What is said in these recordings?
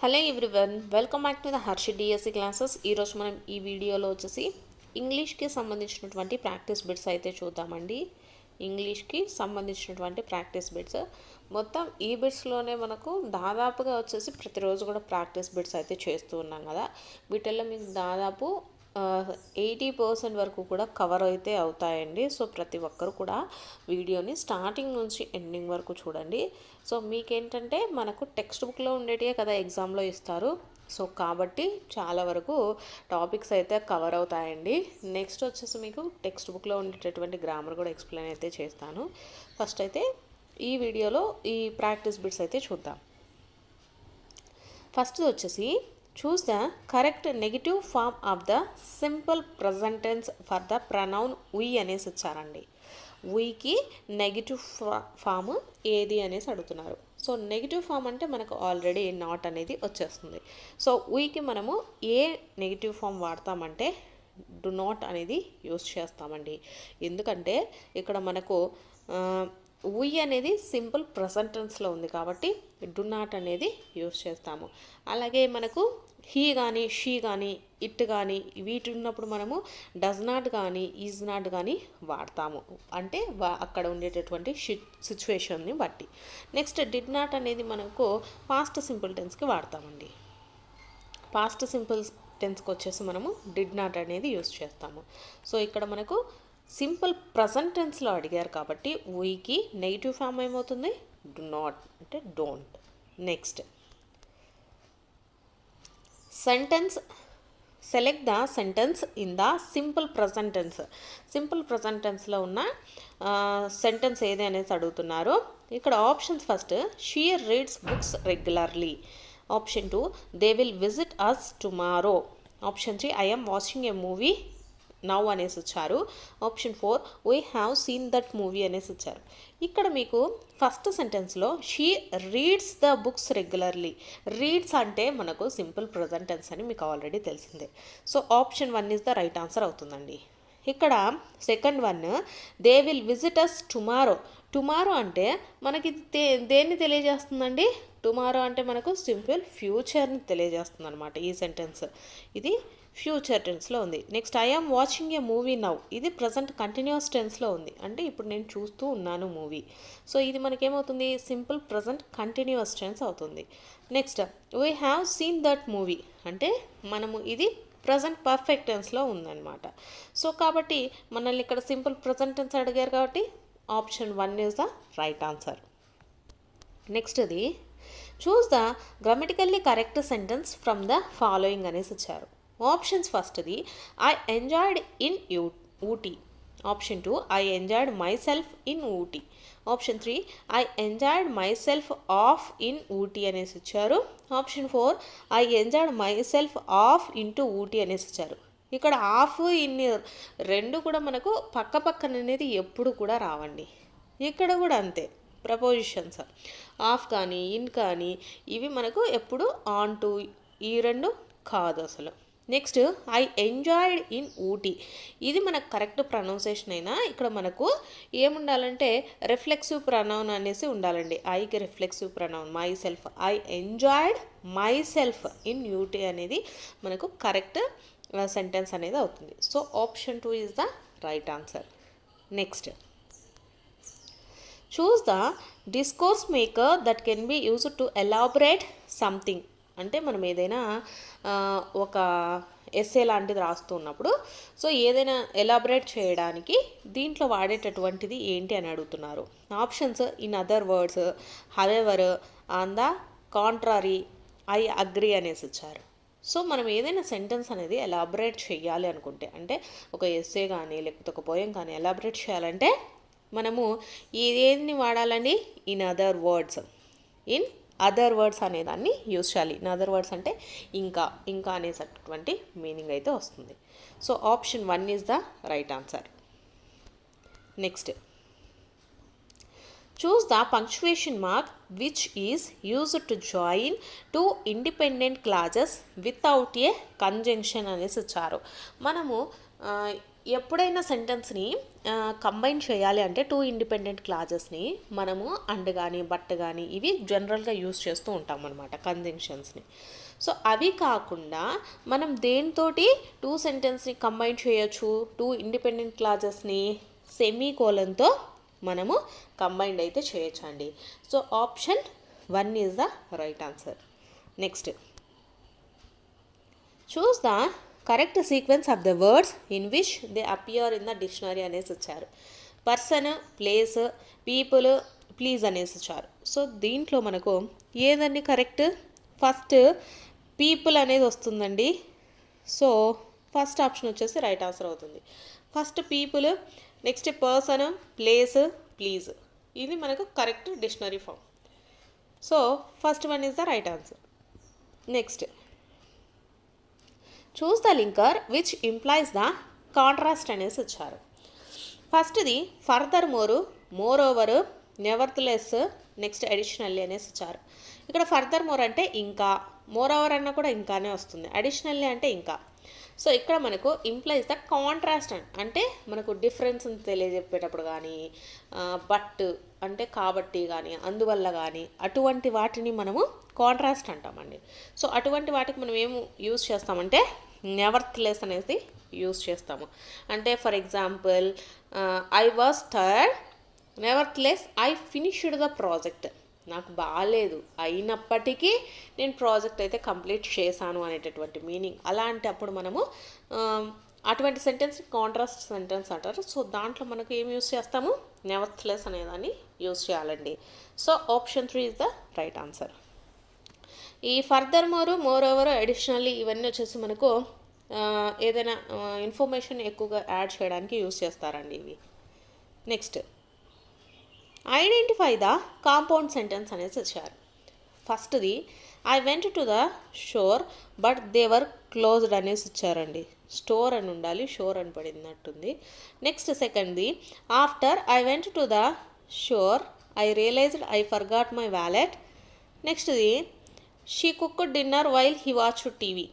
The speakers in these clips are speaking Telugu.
Hello everyone, welcome back to the Harshi DSC classes. ఈరోజు మనం ఈ వీడియోలో వచ్చేసి ఇంగ్లీష్కి సంబంధించినటువంటి ప్రాక్టీస్ బిట్స్ అయితే చూద్దామండి. ఇంగ్లీష్కి సంబంధించినటువంటి ప్రాక్టీస్ బిట్స్ మొత్తం ఈ బిట్స్లోనే మనకు దాదాపుగా వచ్చేసి ప్రతిరోజు కూడా ప్రాక్టీస్ బిట్స్ అయితే చేస్తూ ఉన్నాం కదా. వీటిల్లో మీకు దాదాపు 80% వరకు కూడా కవర్ అయితే అవుతాయండి. సో ప్రతి ఒక్కరు కూడా వీడియోని స్టార్టింగ్ నుంచి ఎండింగ్ వరకు చూడండి. సో మీకేంటంటే మనకు టెక్స్ట్ బుక్లో ఉండేటివే కదా ఎగ్జామ్లో ఇస్తారు. సో కాబట్టి చాలా వరకు టాపిక్స్ అయితే కవర్ అవుతాయండి. నెక్స్ట్ వచ్చేసి మీకు టెక్స్ట్ బుక్లో ఉండేటటువంటి గ్రామర్ కూడా ఎక్స్ప్లెయిన్ అయితే చేస్తాను. ఫస్ట్ అయితే ఈ వీడియోలో ఈ ప్రాక్టీస్ బిట్స్ అయితే చూద్దాం. ఫస్ట్ వచ్చేసి choose the correct negative form of the simple present tense for the pronoun we అనేసి ఇచ్చారండి. వీకి నెగిటివ్ ఫామ్ ఏది అనేసి అడుగుతున్నారు. సో నెగిటివ్ ఫామ్ అంటే మనకు ఆల్రెడీ నాట్ అనేది వచ్చేస్తుంది. సో వీకి మనము ఏ నెగిటివ్ ఫామ్ వాడతామంటే డు నాట్ అనేది యూస్ చేస్తామండి. ఎందుకంటే ఇక్కడ మనకు we అనేది సింపుల్ ప్రెజెంట్ టెన్స్లో ఉంది కాబట్టి డు నాట్ అనేది యూస్ చేస్తాము. అలాగే మనకు హీ కానీ షీ కానీ ఇట్ కానీ వీటి ఉన్నప్పుడు మనము డస్ నాట్ కానీ ఈజ్ నాట్ కానీ వాడతాము. అంటే అక్కడ ఉండేటటువంటి సిచ్యువేషన్ని బట్టి. నెక్స్ట్ డిడ్ నాట్ అనేది మనకు పాస్ట్ సింపుల్ టెన్స్కి వాడతామండి. పాస్ట్ సింపుల్ టెన్స్కి వచ్చేసి మనము డిడ్ నాట్ అనేది యూస్ చేస్తాము. సో ఇక్కడ మనకు సింపుల్ ప్రజెంట్ టెన్స్లో అడిగారు కాబట్టి వీకి నెగిటివ్ ఫామ్ ఏమవుతుంది డు నాట్ అంటే don't. Next sentence select the sentence in the simple present tense. Simple present టెన్స్లో ఉన్న సెంటెన్స్ ఏది అనేది అడుగుతున్నారు. ఇక్కడ options first she reads books regularly. Option 2 they will visit us tomorrow. Option 3 I am watching a movie now అనేసి ఇచ్చారు. Option 4 we have seen that movie అనేసి ఇచ్చారు. ఇక్కడ మీకు ఫస్ట్ సెంటెన్స్లో she reads the books regularly. Reads అంటే మనకు సింపుల్ ప్రజెంట్ టెన్స్ అని మీకు ఆల్రెడీ తెలిసిందే. So option 1 is the right answer అవుతుందండి. ఇక్కడ second one they will visit us tomorrow. Tomorrow అంటే మనకి దేన్ని తెలియజేస్తుందండి? టుమారో అంటే మనకు సింపుల్ ఫ్యూచర్ని తెలియజేస్తుంది అనమాట ఈ సెంటెన్స్. ఇది ఫ్యూచర్ టెన్స్లో ఉంది. Next I am watching a movie now. ఇది ప్రజెంట్ కంటిన్యూస్ టెన్స్లో ఉంది. అంటే ఇప్పుడు నేను చూస్తూ ఉన్నాను మూవీ. సో ఇది మనకేమవుతుంది సింపుల్ ప్రజెంట్ కంటిన్యూస్ టెన్స్ అవుతుంది. Next we have seen that movie అంటే మనము ఇది ప్రజెంట్ పర్ఫెక్ట్ టెన్స్లో ఉందన్నమాట. సో కాబట్టి మనల్ని ఇక్కడ సింపుల్ ప్రజెంట్ టెన్స్ అడిగారు కాబట్టి option 1 is the right answer. Next అది choose the grammatically correct sentence from the following అనేసి ఇచ్చారు. ఆప్షన్స్ ఫస్ట్ది I enjoyed in Ooty. Option 2 I enjoyed myself in Ooty. Option 3 I enjoyed myself of in Ooty అనేసి ఇచ్చారు. Option 4 I enjoyed myself of into Ooty అనేసి ఇచ్చారు. ఇక్కడ ఆఫ్ ఇన్ రెండు కూడా మనకు పక్క పక్కన అనేది ఎప్పుడు కూడా రావండి. ఇక్కడ కూడా అంతే. ప్రపోజిషన్స్ ఆఫ్ కానీ ఇన్ కానీ ఇవి మనకు ఎప్పుడు ఆన్ టు ఈ రెండు కాదు అసలు. Next I enjoyed in Ooty. ఇది మనకు కరెక్ట్ ప్రొనౌన్సియేషన్ అయినా ఇక్కడ మనకు ఏముండాలంటే రిఫ్లెక్సివ్ ప్రొనౌన్ అనేసి ఉండాలండి. ఐకి reflexive pronoun myself. I enjoyed myself in Ooty అనేది మనకు కరెక్ట్ సెంటెన్స్ అనేది అవుతుంది. So option 2 is the right answer. Next choose the discourse maker that can be used to elaborate something. అంటే మనం ఏదైనా ఒక ఎస్సే లాంటిది రాస్తున్నప్పుడు సో ఏదైనా ఎలాబరేట్ చేయడానికి దీంట్లో వాడేటటువంటిది ఏంటి అని అడుగుతున్నారు. Options in other words, however, on the contrary, I agree అనేసి ఇచ్చారు. సో మనం ఏదైనా సెంటెన్స్ అనేది ఎలాబరేట్ చేయాలి అనుకుంటే అంటే ఒక ఎస్సే కానీ లేకపోతే ఒక పోయం కానీ ఎలాబరేట్ చేయాలంటే మనము ఏదేని వాడాలండి? In other words. In other words అనేదాన్ని యూజ్ చేయాలి. ఇన్ అదర్ వర్డ్స్ అంటే ఇంకా ఇంకా అనేటటువంటి మీనింగ్ అయితే వస్తుంది. So option 1 is the right answer. Next choose the punctuation mark which is used to join 2 independent clauses without a conjunction అనేసి ఇచ్చారు. మనము ఎప్పుడైనా సెంటెన్స్ని కంబైన్ చేయాలి అంటే టూ ఇండిపెండెంట్ క్లాజెస్ని మనము అండ్ కానీ బట్ కానీ ఇవి జనరల్గా యూస్ చేస్తూ ఉంటాం అనమాట కంజంక్షన్స్ని. సో అవి కాకుండా మనం దేనితోటి టూ సెంటెన్స్ని కంబైన్ చేయొచ్చు, టూ ఇండిపెండెంట్ క్లాజెస్ని సెమీకోలన్తో మనము కంబైన్డ్ అయితే చేయొచ్చండి. So option 1 is the right answer. Next, choose the correct sequence of the words in which they appear in the dictionary అనేసి ఇచ్చారు. పర్సన్, ప్లేస్, పీపుల్, ప్లీజ్ అనేసి ఇచ్చారు. సో దీంట్లో మనకు ఏదండి కరెక్ట్? ఫస్ట్ పీపుల్ అనేది వస్తుందండి. సో ఫస్ట్ ఆప్షన్ వచ్చేసి రైట్ ఆన్సర్ అవుతుంది. First people, next person, place, please, ఇది మనకు correct dictionary form. So first one is the right answer. Next, choose the linker which implies the contrast అనేసి ఇచ్చారు. ఫస్ట్ది further more, moreover, nevertheless, next additionally అనేసి ఇచ్చారు. ఇక్కడ ఫర్దర్ మోర్ అంటే ఇంకా, మోర్ ఓవర్ అన్న కూడా ఇంకానే వస్తుంది, అడిషనల్లీ అంటే ఇంకా. సో ఇక్కడ మనకు ఇంప్లైస్ ద కాంట్రాస్ట్ అంటే మనకు డిఫరెన్స్ని తెలియజెప్పేటప్పుడు కానీ, బట్ అంటే కాబట్టి కానీ, అందువల్ల కానీ, అటువంటి వాటిని మనము కాంట్రాస్ట్ అంటామండి. సో అటువంటి వాటికి మనం ఏం యూజ్ చేస్తామంటే నెవర్త్లెస్ అనేది యూజ్ చేస్తాము. అంటే for example, I was tired, నెవర్త్లెస్ I finished the project. నాకు బాగాలేదు అయినప్పటికీ నేను ప్రాజెక్ట్ అయితే కంప్లీట్ చేశాను అనేటటువంటి మీనింగ్. అలాంటప్పుడు మనము అటువంటి సెంటెన్స్ కాంట్రాస్ట్ సెంటెన్స్ అంటారు. సో దాంట్లో మనకు ఏం యూస్ చేస్తాము? నెవర్త్లెస్ అనేదాన్ని యూస్ చేయాలండి. So option 3 is the right answer. ఈ further more, more over, additionally ఇవన్నీ వచ్చేసి మనకు ఏదైనా ఇన్ఫర్మేషన్ ఎక్కువగా యాడ్ చేయడానికి యూస్ చేస్తారండి ఇవి. Next, identify the compound sentence అనేసి వచ్చారు. ఫస్ట్ది I went to the shore but they were closed అనేసి ఇచ్చారండి. స్టోర్ అని ఉండాలి, షోర్ అని పడినట్టుంది. నెక్స్ట్ సెకండ్ది after I went to the shore I realized I forgot my wallet. నెక్స్ట్ది she cooked dinner while he watched TV.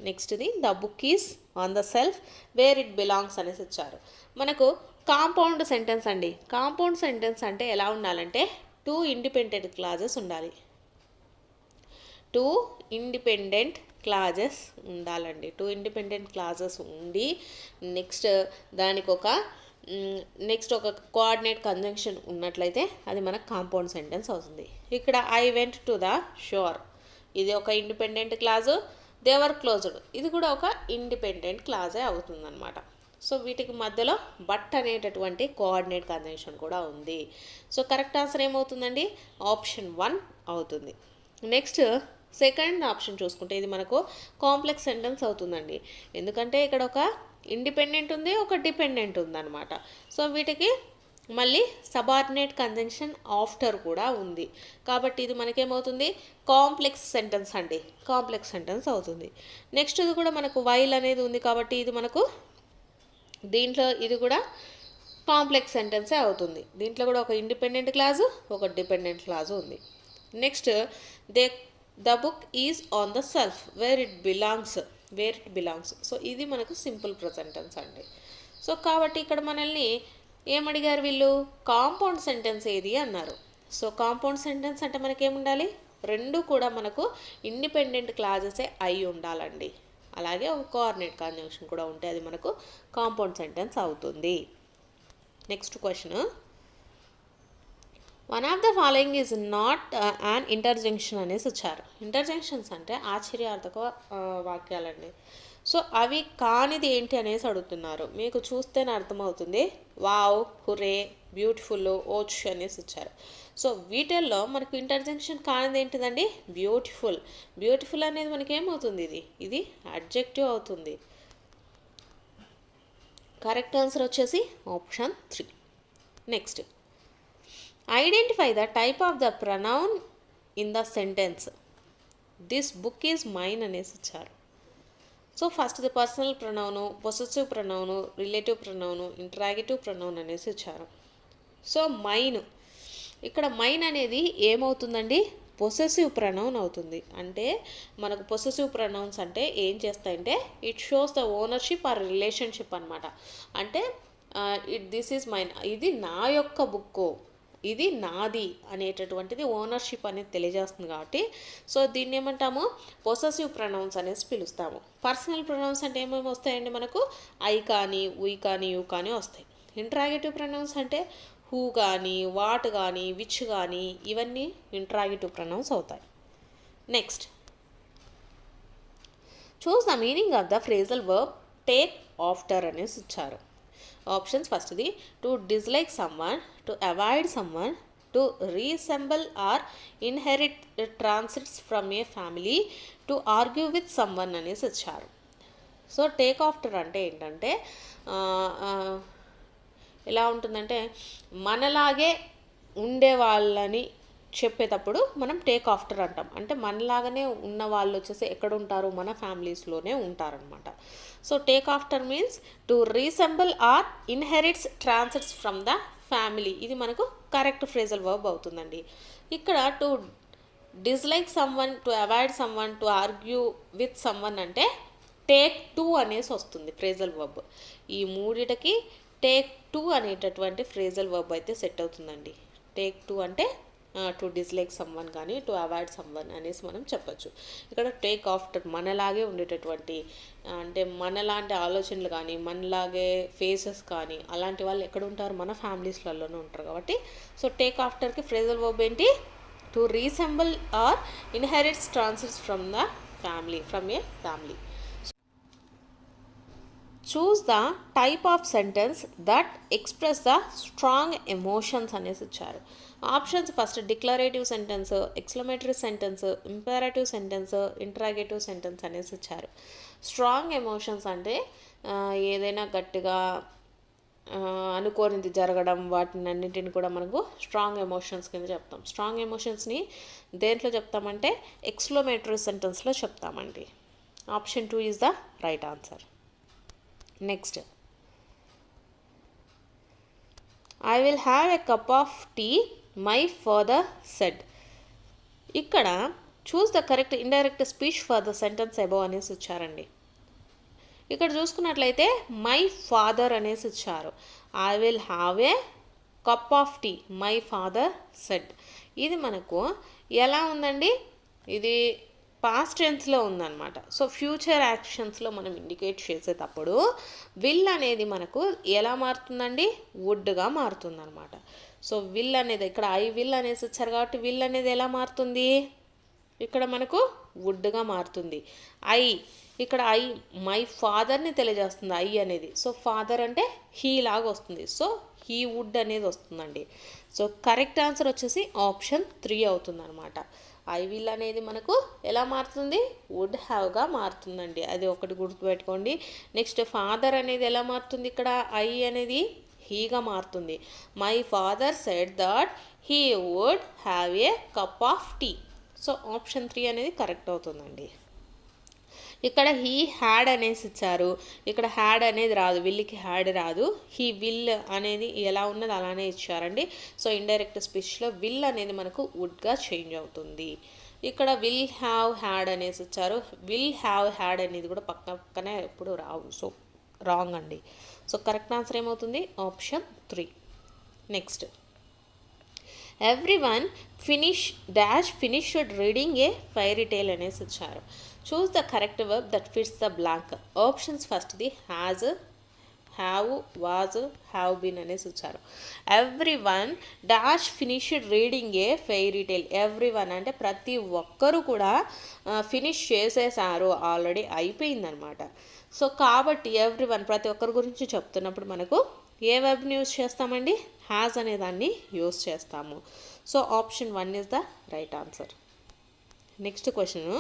నెక్స్ట్ది the book is on the shelf where it belongs అనేసి ఇచ్చారు. మనకు కాంపౌండ్ సెంటెన్స్ అండి. కాంపౌండ్ సెంటెన్స్ అంటే ఎలా ఉండాలంటే టూ ఇండిపెండెంట్ క్లాజెస్ ఉండాలి. టూ ఇండిపెండెంట్ క్లాజెస్ ఉండాలండి. టూ ఇండిపెండెంట్ క్లాజెస్ ఉండి నెక్స్ట్ దానికి ఒక కోఆర్డినేట్ కంజంక్షన్ ఉన్నట్లయితే అది మనకు కాంపౌండ్ సెంటెన్స్ అవుతుంది. ఇక్కడ ఐ వెంట్ టు ద షోర్, ఇది ఒక independent clause. They were closed, ఇది కూడా ఒక ఇండిపెండెంట్ క్లాజే అవుతుందన్నమాట. సో వీటికి మధ్యలో బట్ అనేటటువంటి కోఆర్డినేట్ కంజంక్షన్ కూడా ఉంది. సో కరెక్ట్ ఆన్సర్ ఏమవుతుందండి? ఆప్షన్ 1 అవుతుంది. నెక్స్ట్ సెకండ్ ఆప్షన్ చూసుకుంటే ఇది మనకు కాంప్లెక్స్ సెంటెన్స్ అవుతుందండి. ఎందుకంటే ఇక్కడ ఒక ఇండిపెండెంట్ ఉంది, ఒక డిపెండెంట్ ఉందన్నమాట. సో వీటికి మళ్ళీ సబార్డినేట్ కంజంక్షన్ ఆఫ్టర్ కూడా ఉంది. కాబట్టి ఇది మనకేమవుతుంది? కాంప్లెక్స్ సెంటెన్స్ అండి. కాంప్లెక్స్ సెంటెన్స్ అవుతుంది. నెక్స్ట్ ఇది కూడా మనకు వైల్ అనేది ఉంది కాబట్టి ఇది మనకు దీంట్లో ఇది కూడా కాంప్లెక్స్ సెంటెన్సే అవుతుంది. దీంట్లో కూడా ఒక ఇండిపెండెంట్ క్లాజు, ఒక డిపెండెంట్ క్లాజు ఉంది. Next the book is on the shelf where it belongs. So ఇది మనకు సింపుల్ ప్రెజెంట్ టెన్స్ అండి. సో కాబట్టి ఇక్కడ మనల్ని ఏమడిగారు వీళ్ళు? కాంపౌండ్ సెంటెన్స్ ఏది అన్నారు. సో కాంపౌండ్ సెంటెన్స్ అంటే మనకేముండాలి? రెండు కూడా మనకు ఇండిపెండెంట్ క్లాజెసే అయి ఉండాలండి. అలాగే ఒక కోఆర్డినేట్ కంజంక్షన్ కూడా ఉంటే అది మనకు కాంపౌండ్ సెంటెన్స్ అవుతుంది. Next question, one of the following is not an ఇంటర్జంక్షన్ అనేసి వచ్చారు. ఇంటర్జంక్షన్స్ అంటే ఆశ్చర్యార్థక వాక్యాలండి. సో అవి కానిది ఏంటి అనేసి అడుగుతున్నారు. మీకు చూస్తేనే అర్థమవుతుంది. వావ్, హురే, బ్యూటిఫుల్, ఓచ్ అనేసి ఇచ్చారు. సో వీటిల్లో మనకు ఇంటర్జంక్షన్ కానిది ఏంటిదండి? బ్యూటిఫుల్. బ్యూటిఫుల్ అనేది మనకి ఏమవుతుంది? ఇది అడ్జెక్టివ్ అవుతుంది. కరెక్ట్ ఆన్సర్ వచ్చేసి option 3. Next, identify the type of the pronoun in the sentence. This book is mine అనేసి ఇచ్చారు. So first the personal pronoun, possessive pronoun, relative pronoun, interrogative pronoun అనేసి ఇచ్చారు. సో మైన్, ఇక్కడ మైన్ అనేది ఏమవుతుందండి? పొసెసివ్ ప్రొనౌన్ అవుతుంది. అంటే మనకు పొసెసివ్ ప్రొనౌన్స్ అంటే ఏం చేస్తాయంటే it shows the ownership or relationship అనమాట. అంటే దిస్ ఈజ్ మైన్, ఇది నా యొక్క బుక్కు, ఇది నాది అనేటటువంటిది ఓనర్షిప్ అనేది తెలియజేస్తుంది కాబట్టి సో దీన్ని ఏమంటాము, పొసెసివ్ ప్రొనౌన్స్ అనేసి పిలుస్తాము. పర్సనల్ ప్రొనౌన్స్ అంటే ఏమేమి వస్తాయండి మనకు, ఐ కానీ, ఉయ్ కానీ, యూ కానీ వస్తాయి. ఇంట్రాగేటివ్ ప్రొనౌన్స్ అంటే హూ కానీ, వాట్ కానీ, విచ్ కానీ, ఇవన్నీ ఇంట్రాగేటివ్ ప్రొనౌన్స్ అవుతాయి. Next, choose the meaning of the phrasal verb take after అనేసి ఇచ్చారు. ఆప్షన్స్ ఫస్ట్ది to dislike someone, to avoid someone, to resemble or inherit transits from a family, to argue with someone అనేసి ఇచ్చారు. సో టేక్ ఆఫ్టర్ అంటే ఏంటంటే ఎలా ఉంటుందంటే మనలాగే ఉండే వాళ్ళని చెప్పేటప్పుడు మనం టేక్ ఆఫ్టర్ అంటాం. అంటే మనలాగానే ఉన్న వాళ్ళు వచ్చేసి ఎక్కడ ఉంటారు, మన ఫ్యామిలీస్లోనే ఉంటారనమాట. So take after means to resemble or inherits transits from the family. ఇది మనకు కరెక్ట్ ఫ్రేజల్ వర్బ్ అవుతుందండి. ఇక్కడ to dislike someone, to avoid someone, to argue with someone అంటే టేక్ టు అనేసి వస్తుంది ఫ్రేజల్ వర్బ్. ఈ మూడిటికి టేక్ టు అనేటటువంటి ఫ్రేజల్ వర్బ్ అయితే సెట్ అవుతుందండి. టేక్ టు అంటే టు డిస్లైక్ సమ్వన్ కానీ, టు అవాయిడ్ సమ్వన్ అనేసి మనం చెప్పచ్చు. ఇక్కడ టేక్ ఆఫ్టర్ మనలాగే ఉండేటటువంటి, అంటే మనలాంటి ఆలోచనలు కానీ, మనలాగే ఫేసెస్ కానీ అలాంటి వాళ్ళు ఎక్కడ ఉంటారు, మన ఫ్యామిలీస్లలోనే ఉంటారు కాబట్టి సో టేక్ ఆఫ్టర్కి ఫ్రేజల్ వర్బ్ ఏంటి, to resemble or inherits transits from the family, from a family. Choose the type of sentence that express the strong emotions అనేసి ఇచ్చారు. Options first declarative sentence, exclamatory sentence, imperative sentence, interrogative sentence అనేసి ఇచ్చారు. స్ట్రాంగ్ ఎమోషన్స్ అంటే ఏదైనా గట్టిగా అనుకోనిది జరగడం, వాటిని అన్నింటిని కూడా మనకు స్ట్రాంగ్ ఎమోషన్స్ కింద చెప్తాం. స్ట్రాంగ్ ఎమోషన్స్ని దేంట్లో చెప్తామంటే ఎక్స్క్లమేటరీ సెంటెన్స్లో చెప్తామండి. Option 2 is the right answer. Next, I will have a cup of tea my father said. ఇక్కడ choose the correct indirect speech for the sentence above అనేసి ఇచ్చారండి. ఇక్కడ చూసుకున్నట్లయితే మై ఫాదర్ అనేసి ఇచ్చారు. I will have a cup of tea my father said. ఇది మనకు ఎలా ఉందండి, ఇది పాస్ట్ టెన్స్లో ఉందన్నమాట. సో ఫ్యూచర్ యాక్షన్స్లో మనం ఇండికేట్ చేసేటప్పుడు విల్ అనేది మనకు ఎలా మారుతుందండి, వుడ్గా మారుతుందన్నమాట. సో విల్ అనేది ఇక్కడ ఐ విల్ అనేసి ఇచ్చారు కాబట్టి విల్ అనేది ఎలా మారుతుంది, ఇక్కడ మనకు వుడ్గా మారుతుంది. ఐ ఇక్కడ ఐ మై ఫాదర్ని తెలియజేస్తుంది ఐ అనేది. సో ఫాదర్ అంటే హీ లాగా వస్తుంది. సో హీ వుడ్ అనేది వస్తుందండి. సో కరెక్ట్ ఆన్సర్ వచ్చేసి ఆప్షన్ 3 అవుతుందన్నమాట. ఐ విల్ అనేది మనకు ఎలా మారుతుంది, వుడ్ హ్యావ్గా మారుతుందండి. అది ఒకటి గుర్తుపెట్టుకోండి. నెక్స్ట్ ఫాదర్ అనేది ఎలా మారుతుంది, ఇక్కడ ఐ అనేది హీగా మారుతుంది. My father said that he would have a cup of tea. So option 3 అనేది కరెక్ట్ అవుతుందండి. ఇక్కడ హీ హ్యాడ్ అనేసి ఇచ్చారు. ఇక్కడ హ్యాడ్ అనేది రాదు, విల్కి హ్యాడ్ రాదు. హీ విల్ అనేది ఎలా ఉన్నది అలానే ఇచ్చారండి. సో ఇండైరెక్ట్ స్పీచ్లో విల్ అనేది మనకు వుడ్గా చేంజ్ అవుతుంది. ఇక్కడ విల్ హ్యావ్ హ్యాడ్ అనేసి ఇచ్చారు. విల్ హ్యావ్ హ్యాడ్ అనేది కూడా పక్కనే ఎప్పుడు రావు. సో రాంగ్ అండి. సో కరెక్ట్ ఆన్సర్ ఏమవుతుంది, option 3. Next, everyone finished reading a fairy tale అనేసి ఇచ్చారు. Choose the correct verb that fits the blank. Options ఫస్ట్ది has, have, was, have been అనేసి ఇచ్చారు. Everyone dash finished reading a fairy tale. Everyone అంటే ప్రతి ఒక్కరు కూడా ఫినిష్ చేసేసారు, ఆల్రెడీ అయిపోయిందనమాట. సో కాబట్టి ఎవ్రీవన్ ప్రతి ఒక్కరి గురించి చెప్తున్నప్పుడు మనకు ఏ వెబ్ని యూజ్ చేస్తామండి, హ్యాజ్ అనే దాన్ని యూజ్ చేస్తాము. So option 1 is the right answer. Next question,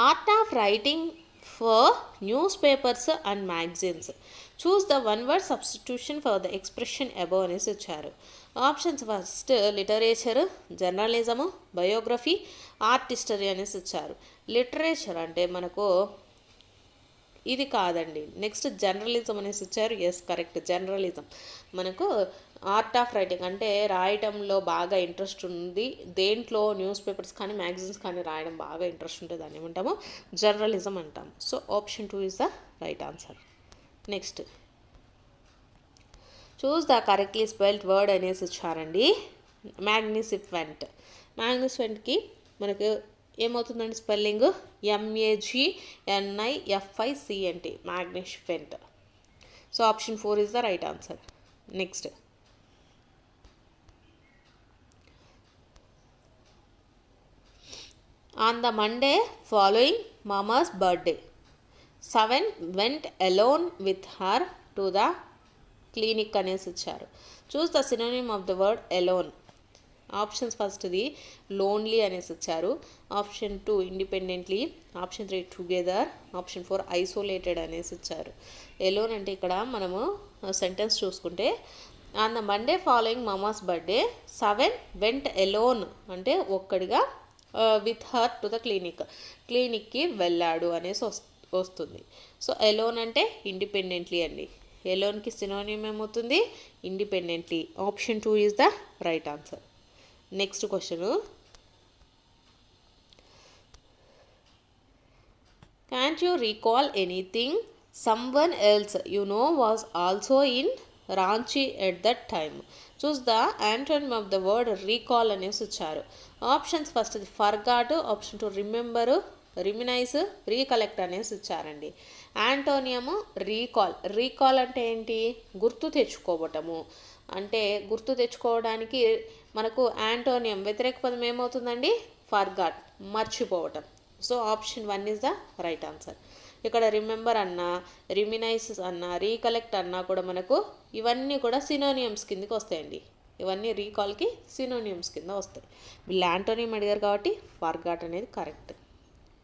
art of writing for news papers and magazines. Choose the one word substitution for the expression above అనేసి ఇచ్చారు. Options first literature, journalism, biography, art history అనేసి ఇచ్చారు. లిటరేచర్ అంటే మనకు ఇది కాదండి. నెక్స్ట్ జర్నలిజం అనేసి ఇచ్చారు. Yes correct, journalism. మనకు ఆర్ట్ ఆఫ్ రైటింగ్ అంటే రాయటంలో బాగా ఇంట్రెస్ట్ ఉంది, దేంట్లో న్యూస్ పేపర్స్ కానీ మ్యాగజైన్స్ కానీ రాయడం బాగా ఇంట్రెస్ట్ ఉంటుంది, దాన్ని ఏమంటాము, జర్నలిజం అంటాం. So option 2 is the right answer. Next choose the correctly spelled word అనేసి ఇచ్చారండి. మ్యాగ్నిఫిసెంట్. మ్యాగ్నిఫిసెంట్కి మనకు ఏమవుతుందండి spelling? MAGNIFICENT, magnificent. So option 4 is the right answer. Next on the Monday following mama's birthday, 7 went alone with her to the clinic అనేసి ఇచ్చారు. Choose the synonym of the word alone. Options ఫస్ట్ది లోన్లీ అనేసి ఇచ్చారు, option 2 independently, option 3 together, option 4 isolated అనేసి ఇచ్చారు. ఎలోన్ అంటే ఇక్కడ మనము సెంటెన్స్ చూసుకుంటే on the Monday following mama's birthday 7 went alone అంటే ఒక్కడిగా విత్ హర్ టు ద క్లినిక్కి వెళ్ళాడు అనేసి వస్తుంది. సో ఎలోన్ అంటే ఇండిపెండెంట్లీ అండి. ఎలోన్కి సినోనిమ్ ఏమవుతుంది? Independently. Option 2 is the right answer. Next question, can't you recall anything someone else you know was also in Ranchi at that time. Choose the antonym of the word recall అనేసి ఇచ్చారు. Options first forgot, option 2 రిమెంబరు, రిమినైజ్, recollect అనేసి ఇచ్చారండి. యాంటోనియము రీకాల్. రీకాల్ అంటే ఏంటి? గుర్తు తెచ్చుకోవటము. అంటే గుర్తు తెచ్చుకోవడానికి మనకు యాంటోనియం వ్యతిరేక పదం ఏమవుతుందండి? ఫర్గాట్, మర్చిపోవటం. So option 1 is the right answer. ఇక్కడ రిమెంబర్ అన్నా, రిమినైజ్ అన్నా, రీకలెక్ట్ అన్నా కూడా మనకు ఇవన్నీ కూడా సినోనియమ్స్ కిందకి వస్తాయండి. ఇవన్నీ రీకాల్కి సినోనియమ్స్ కింద వస్తాయి. వీళ్ళు యాంటోనియం అడిగారు కాబట్టి ఫర్గాట్ అనేది correct.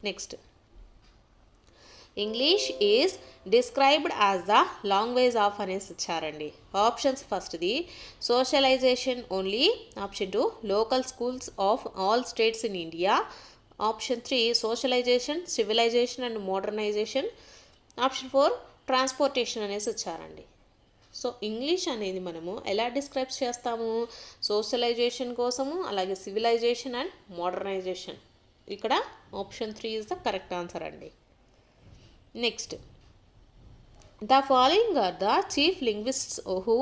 Next, English is described as the language of అనేసి ఇచ్చారండి. ఆప్షన్స్ ఫస్ట్ది socialization only, option 2 local schools of all states in India, option 3 socialization, civilization and modernization, option 4 transportation అనేసి ఇచ్చారండి. సో ఇంగ్లీష్ అనేది మనము ఎలా డిస్క్రైబ్ చేస్తాము? సోషలైజేషన్ కోసము, అలాగే సివిలైజేషన్ అండ్ మోడర్నైజేషన్. ఇక్కడ option 3 is the correct answer అండి. Next, the following are the chief linguists who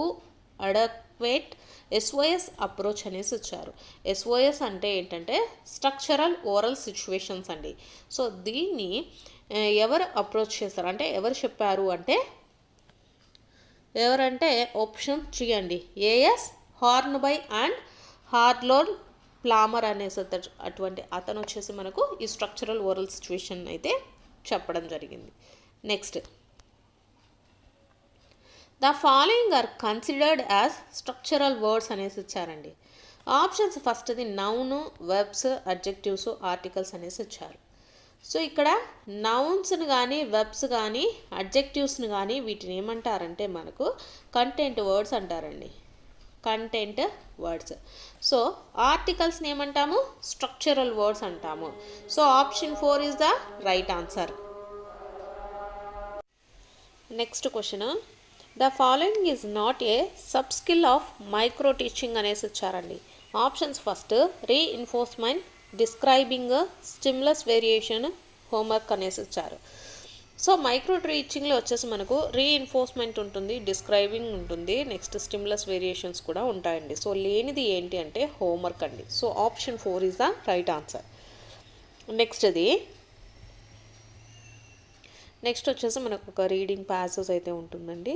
adopt SOS approach అనేసి వచ్చారు. SOS అంటే ఏంటంటే స్ట్రక్చరల్ ఓరల్ సిచ్యువేషన్స్ అండి. సో దీన్ని ఎవరు అప్రోచ్ చేస్తారు అంటే ఎవరు చెప్పారు అంటే ఎవరంటే ఆప్షన్ 3 అండి. AS హార్న్బై అండ్ హార్లోడ్ ప్లామర్ అనేసి అటువంటి అతను వచ్చేసి మనకు ఈ స్ట్రక్చరల్ ఓరల్ సిచ్యువేషన్ అయితే చెప్పడం జరిగింది. Next, the following are considered as structural words అనేసి ఇచ్చారండి. ఆప్షన్స్ ఫస్ట్ది నౌన్, వెబ్స్, అడ్జెక్టివ్స్, ఆర్టికల్స్ అనేసి ఇచ్చారు. సో ఇక్కడ నౌన్స్ని కానీ వెబ్స్ కానీ అడ్జెక్టివ్స్ని కానీ వీటిని ఏమంటారంటే మనకు కంటెంట్ వర్డ్స్ అంటారండి. Content words. సో ఆర్టికల్స్ని ఏమంటాము? స్ట్రక్చరల్ వర్డ్స్ అంటాము. So option 4 is the right answer. Next question, the following is not A sub skill of micro teaching అనేసి ఇచ్చారండి. Options first reinforcement, describing, stimulus variation, homework అనేసి ఇచ్చారు. సో మైక్రో టీచింగ్లో వచ్చేసి మనకు రీఇన్ఫోర్స్మెంట్ ఉంటుంది, డిస్క్రైబింగ్ ఉంటుంది, నెక్స్ట్ స్టిమ్యులస్ వేరియేషన్స్ కూడా ఉంటాయండి. సో లేనిది ఏంటి అంటే హోంవర్క్ అండి. So option 4 is the right answer. Next వచ్చేసి మనకు ఒక రీడింగ్ ప్యాసేజ్ అయితే ఉంటుందండి.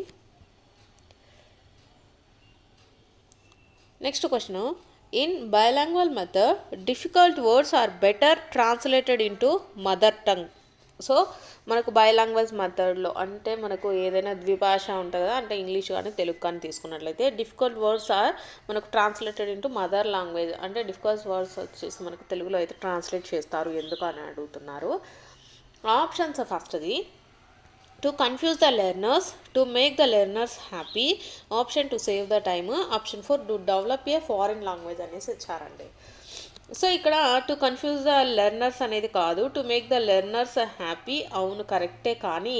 Next question, in bilingual method difficult words are better translated into mother tongue. So మనకు బైలాంగ్వేజ్ మెథడ్లో అంటే మనకు ఏదైనా ద్విభాష ఉంటుంది కదా, అంటే ఇంగ్లీష్ కానీ తెలుగు కానీ తీసుకున్నట్లయితే డిఫికల్ట్ వర్డ్స్ ఆర్ మనకు ట్రాన్స్లేటెడ్ ఇంటూ మదర్ లాంగ్వేజ్. అంటే డిఫికల్ట్ వర్డ్స్ వచ్చేసి మనకు తెలుగులో అయితే ట్రాన్స్లేట్ చేస్తారు, ఎందుకు అని అడుగుతున్నారు. ఆప్షన్స్ ఫస్ట్ది to confuse the learners, to make the learners happy, option 2 save the time, option 4 to develop a foreign language అనేసి ఇచ్చారండి. సో ఇక్కడ టు కన్ఫ్యూజ్ ద లెర్నర్స్ అనేది కాదు, to make the learners happy. అవును కరెక్టే, కానీ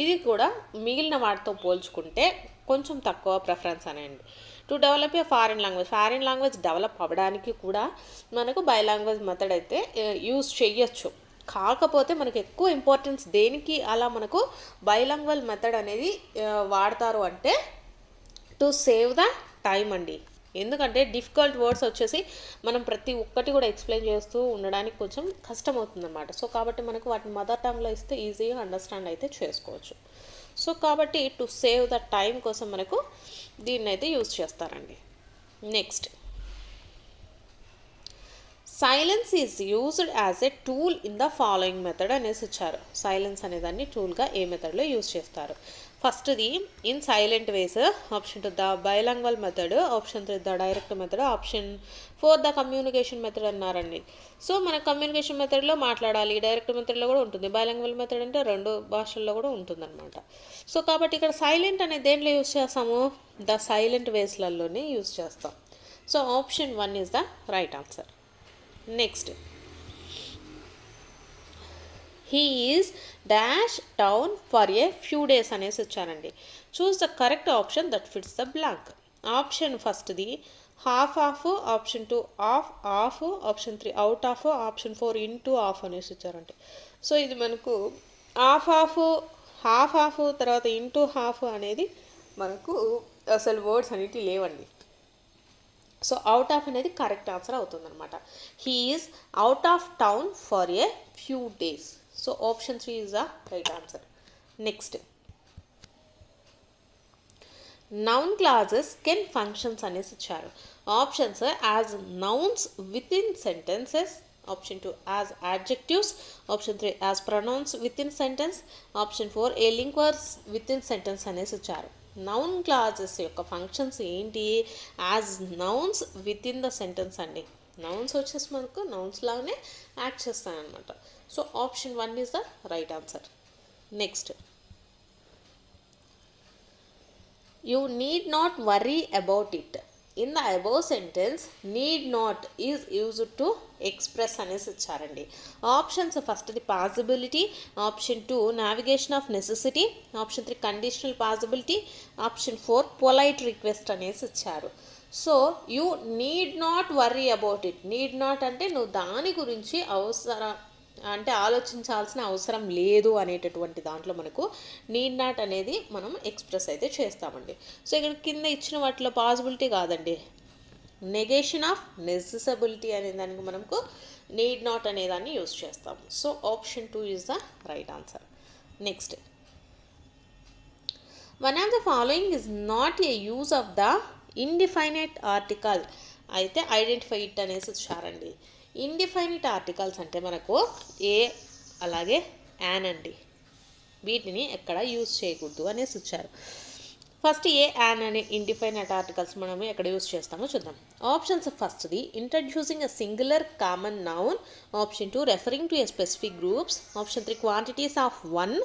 ఇది కూడా మిగిలిన వాటితో పోల్చుకుంటే కొంచెం తక్కువ ప్రిఫరెన్స్ అనేయండి. To develop a foreign language develop అవ్వడానికి కూడా మనకు బై లాంగ్వేజ్ మెథడ్ అయితే యూజ్ చేయొచ్చు. కాకపోతే మనకు ఎక్కువ ఇంపార్టెన్స్ దేనికి అలా మనకు బైలాంగ్వల్ మెథడ్ అనేది వాడతారు అంటే టు సేవ్ ద టైం అండి. ఎందుకంటే డిఫికల్ట్ వర్డ్స్ వచ్చేసి మనం ప్రతి ఒక్కటి కూడా ఎక్స్ప్లెయిన్ చేస్తూ ఉండడానికి కొంచెం కష్టం అవుతుందన్నమాట. సో కాబట్టి మనకు వాటిని మదర్ టంగ్లో ఇస్తే ఈజీగా అండర్స్టాండ్ అయితే చేసుకోవచ్చు. సో కాబట్టి టు సేవ్ ద టైం కోసం మనకు దీన్ని అయితే యూజ్ చేస్తారండి. Next, silence is used as a tool in the following method అనేసి ఇచ్చారు. సైలెన్స్ అనేదాన్ని టూల్గా ఏ మెథడ్లో యూజ్ చేస్తారు? ఫస్ట్ది in silent ways, option 2 the bilingual method, option 3 the direct method, option 4 the communication method అన్నారండి. సో మన కమ్యూనికేషన్ మెథడ్లో మాట్లాడాలి, డైరెక్ట్ మెథడ్లో కూడా ఉంటుంది, బైలాంగ్వల్ మెథడ్ అంటే 2 భాషల్లో కూడా ఉంటుందన్నమాట. సో కాబట్టి ఇక్కడ సైలెంట్ అనేది దేంట్లో యూజ్ చేస్తాము? ద సైలెంట్ వేస్లలోనే యూజ్ చేస్తాం. So option 1 is the right answer. Next, he is dash town for a few days అనేసి వచ్చారండి. Choose the correct option that fits the blank. Option ఫస్ట్ది half of, option 2 of, option 3 out of, option 4 into of అనేసి వచ్చారంటే. సో ఇది మనకు హాఫ్ ఆఫ్ తర్వాత ఇంటూ హాఫ్ అనేది మనకు అసలు వర్డ్స్ అనేవి లేవండి. సో అవుట్ ఆఫ్ అనేది కరెక్ట్ ఆన్సర్ అవుతుందన్నమాట. He is out of town for a few days. So option 3 is the right answer. Next, noun clauses can functions అనేసి ఇచ్చారు. Options as nouns within sentences, option 2 as adjectives, option 3 as pronouns within sentence, option 4 a link words within sentence అనేసి ఇచ్చారు. నౌన్ క్లాజెస్ యొక్క ఫంక్షన్స్ ఏంటి? As nouns within the sentence అండి. నౌన్స్ వచ్చేసి మనకు నౌన్స్ లాగానే యాక్ట్ చేస్తాయన్నమాట. So option 1 is the right answer. Next, you need not worry about it. In the above sentence need not is used to express అనేసి ఇచ్చారండి. ఆప్షన్స్ ఫస్ట్ది possibility, option 2 navigation of necessity, option 3 conditional possibility, option 4 polite request అనేసి ఇచ్చారు. So you need not worry about it. Need not అంటే నువ్వు దాని గురించి ఆలోచించాల్సిన అవసరం లేదు అనేటటువంటి దాంట్లో మనకు నీడ్ నాట్ అనేది మనం ఎక్స్ప్రెస్ అయితే చేస్తామండి. సో ఇక్కడ కింద ఇచ్చిన వాటిలో పాసిబిలిటీ కాదండి, నెగేషన్ ఆఫ్ నెసెసిబిలిటీ అనే దానికి మనకు నీడ్ నాట్ అనేదాన్ని యూజ్ చేస్తాము. So option 2 is the right answer. Next, one of the following is not a use of the indefinite article. అయితే ఐడెంటిఫై ఇట్ అనేసి ఇచ్చారండి. ఇండిఫైనైట్ ఆర్టికల్స్ అంటే మనకు ఏ అలాగే యాన్ అండి, వీటిని ఎక్కడ యూజ్ చేయకూడదు అనేసి ఇచ్చారు. ఫస్ట్ ఏ యాన్ అనే ఇండిఫైనైట్ ఆర్టికల్స్ మనం ఎక్కడ యూజ్ చేస్తామో చూద్దాం. ఆప్షన్స్ ఫస్ట్ది introducing a singular common noun, option 2 referring to a specific groups, option 3 quantities of 1,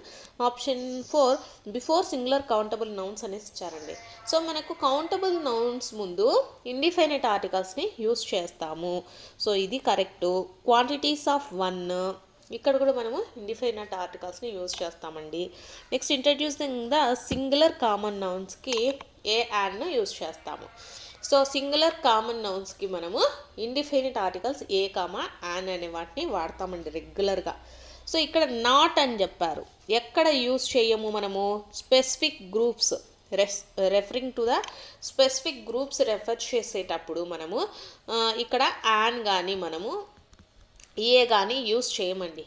option 4 before singular countable nouns అనేసి ఇచ్చారండి. సో మనకు కౌంటబుల్ నౌన్స్ ముందు ఇండిఫైనైట్ ఆర్టికల్స్ని యూజ్ చేస్తాము. సో ఇది కరెక్టు. క్వాంటిటీస్ ఆఫ్ 1 ఇక్కడ కూడా మనము ఇండిఫైనైట్ ఆర్టికల్స్ని యూజ్ చేస్తామండి. Next, introducing the singular common నౌన్స్కి ఏ యాడ్ను యూజ్ చేస్తాము. సో సింగులర్ కామన్ నౌన్స్కి మనము indefinite articles a comma an అనే వాటిని వాడతామండి రెగ్యులర్గా. సో ఇక్కడ నాట్ అని చెప్పారు, ఎక్కడ యూజ్ చేయము మనము? Specific groups, referring to the specific groups refer చేసేటప్పుడు మనము ఇక్కడ యాన్ కానీ మనము ఏ కానీ యూజ్ చేయమండి.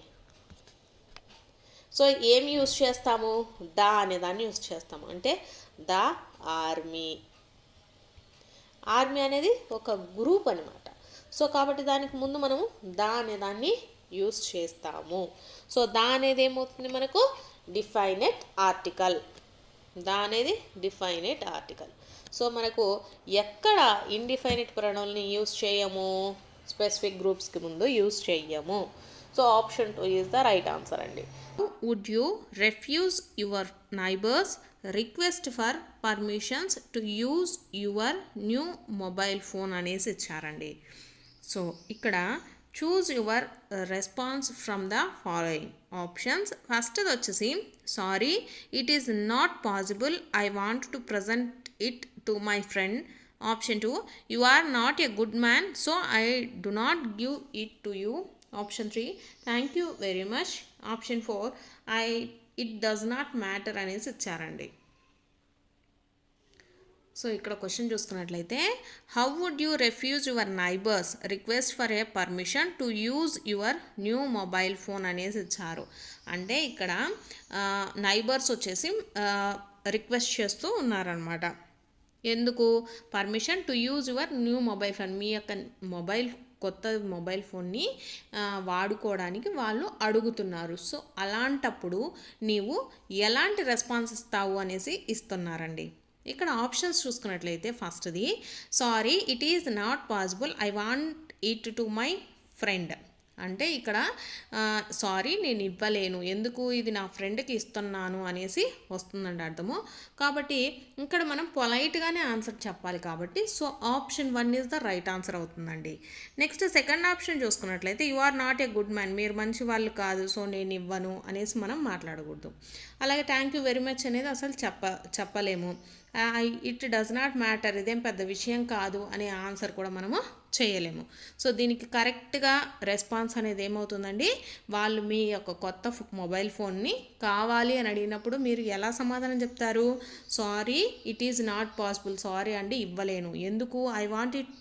సో ఏం యూజ్ చేస్తాము? ద అనేదాన్ని యూజ్ చేస్తాము. అంటే ద ఆర్మీ, ఆర్మీ అనేది ఒక గ్రూప్ అనమాట. సో కాబట్టి దానికి ముందు మనము ద అనేదాన్ని యూజ్ చేస్తాము. సో ద అనేది ఏమవుతుంది మనకు? డిఫైనైట్ ఆర్టికల్. ద అనేది డిఫైనైట్ ఆర్టికల్. సో మనకు ఎక్కడ ఇండిఫైనైట్ ప్రొనౌన్ని యూజ్ చేయము? స్పెసిఫిక్ గ్రూప్స్కి ముందు యూజ్ చెయ్యము. So option 2 is the right answer అండి. Would you refuse your neighbours request for permissions to use your new mobile phone అనేసి ఇచ్చారండి. సో ఇక్కడ choose your response from the following options. ఫస్ట్ది వచ్చేసి sorry it is not possible, I want to present it to my friend. Option 2 you are not a good man so I do not give it to you. Option 3 thank you very much. Option 4 it does not matter అనేసి ఇచ్చారండి. సో ఇక్కడ క్వశ్చన్ చూసుకున్నట్లయితే how would you refuse your neighbours request for a permission to use your new mobile phone అనేసి ఇచ్చారు. అంటే ఇక్కడ నైబర్స్ వచ్చేసి రిక్వెస్ట్ చేస్తూ ఉన్నారనమాట. ఎందుకు? Permission to use your new mobile phone, మీ యొక్క కొత్త మొబైల్ ఫోన్ని వాడుకోవడానికి వాళ్ళు అడుగుతున్నారు. సో అలాంటప్పుడు నీవు ఎలాంటి రెస్పాన్స్ ఇస్తావు అనేసి ఇస్తున్నారండి. ఇక్కడ ఆప్షన్స్ చూసుకున్నట్లయితే ఫస్ట్ది sorry it is not possible, I want it to my friend. అంటే ఇక్కడ సారీ నేను ఇవ్వలేను, ఎందుకు ఇది నా ఫ్రెండ్కి ఇస్తున్నాను అనేసి వస్తుందండి అర్థము. కాబట్టి ఇక్కడ మనం పొలైట్గానే ఆన్సర్ చెప్పాలి కాబట్టి so option 1 is the right answer అవుతుందండి. నెక్స్ట్ సెకండ్ ఆప్షన్ చూసుకున్నట్లయితే you are not a good man, మీరు మంచి వాళ్ళు కాదు సో నేను ఇవ్వను అనేసి మనం మాట్లాడకూడదు. అలాగే థ్యాంక్ యూ వెరీ మచ్ అనేది అసలు చెప్పలేము. ఇట్ డస్ నాట్ మ్యాటర్, ఇదేం పెద్ద విషయం కాదు అనే ఆన్సర్ కూడా మనము చేయలేము. సో దీనికి కరెక్ట్గా రెస్పాన్స్ అనేది ఏమవుతుందండి, వాళ్ళు మీ యొక్క కొత్త మొబైల్ ఫోన్ని కావాలి అని అడిగినప్పుడు మీరు ఎలా సమాధానం చెప్తారు? Sorry it is not possible, sorry అండి ఇవ్వలేను, ఎందుకు? I want it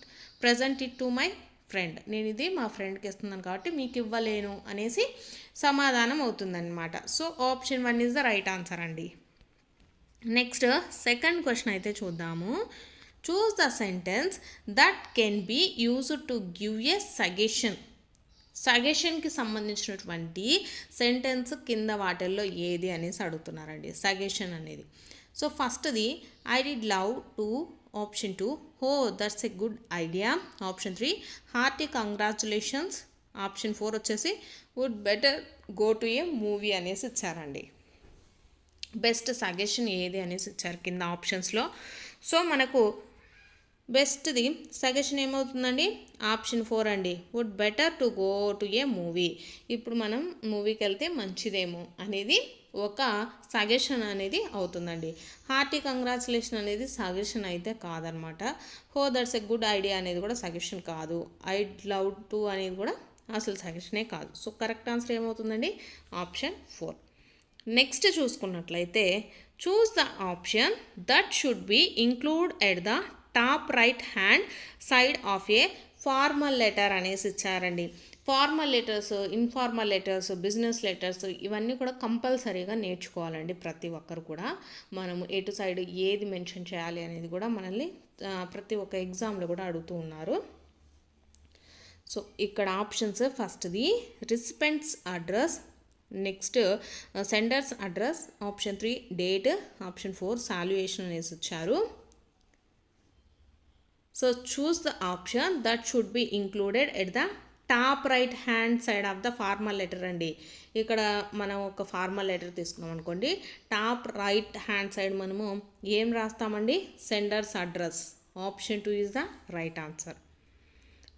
present it to my friend, నేను ఇది మా ఫ్రెండ్కి ఇస్తున్నాను కాబట్టి మీకు ఇవ్వలేను అనేసి సమాధానం అవుతుందన్నమాట. So option 1 is the right answer అండి. నెక్స్ట్ సెకండ్ క్వశ్చన్ అయితే చూద్దాము. Choose the sentence that can be used to give a suggestion. సజెషన్కి సంబంధించినటువంటి సెంటెన్స్ కింద వాటిల్లో ఏది అనేసి అడుగుతున్నారండి సజెషన్ అనేది. సో ఫస్ట్ది I did love to. Option 2 oh that's a good idea. Option 3 hearty congratulations. Option 4 వచ్చేసి would better go to a movie అనేసి ఇచ్చారండి. బెస్ట్ సజెషన్ ఏది అనేసి ఇచ్చారు కింద ఆప్షన్స్లో. సో మనకు బెస్ట్ది సజెషన్ ఏమవుతుందండి? ఆప్షన్ 4 అండి, would better to go to a movie. ఇప్పుడు మనం మూవీకి వెళ్తే మంచిదేమో అనేది ఒక సజెషన్ అనేది అవుతుందండి. హార్టీ కంగ్రాచులేషన్ అనేది సజెషన్ అయితే కాదనమాట. హో దట్స్ ఎ గుడ్ ఐడియా అనేది కూడా సజెషన్ కాదు. ఐడ్ లవ్ టు అనేది కూడా అసలు సజెషనే కాదు. సో కరెక్ట్ ఆన్సర్ ఏమవుతుందండి? ఆప్షన్ 4. నెక్స్ట్ చూసుకున్నట్లయితే choose the option that should be include at the top right hand side of A formal letter అనేసి ఇచ్చారండి. Formal letters, informal letters, business letters ఇవన్నీ కూడా కంపల్సరీగా నేర్చుకోవాలండి. ప్రతి ఒక్కరు కూడా మనము ఎటు సైడ్ ఏది మెన్షన్ చేయాలి అనేది కూడా మనల్ని ప్రతి ఒక్క ఎగ్జామ్లో కూడా అడుగుతూ ఉన్నారు. సో ఇక్కడ ఆప్షన్స్ ఫస్ట్ది recipient's address, next senders address, option 3 date, option 4 సాల్యుయేషన్ అనేసి ఇచ్చారు. So choose the option that should be included at the top right hand side of the formal letter అండి. ఇక్కడ మనం ఒక ఫార్మల్ లెటర్ తీసుకున్నాం అనుకోండి, టాప్ రైట్ హ్యాండ్ సైడ్ మనము ఏం రాస్తామండి? Sender's address. Option 2 is the right answer.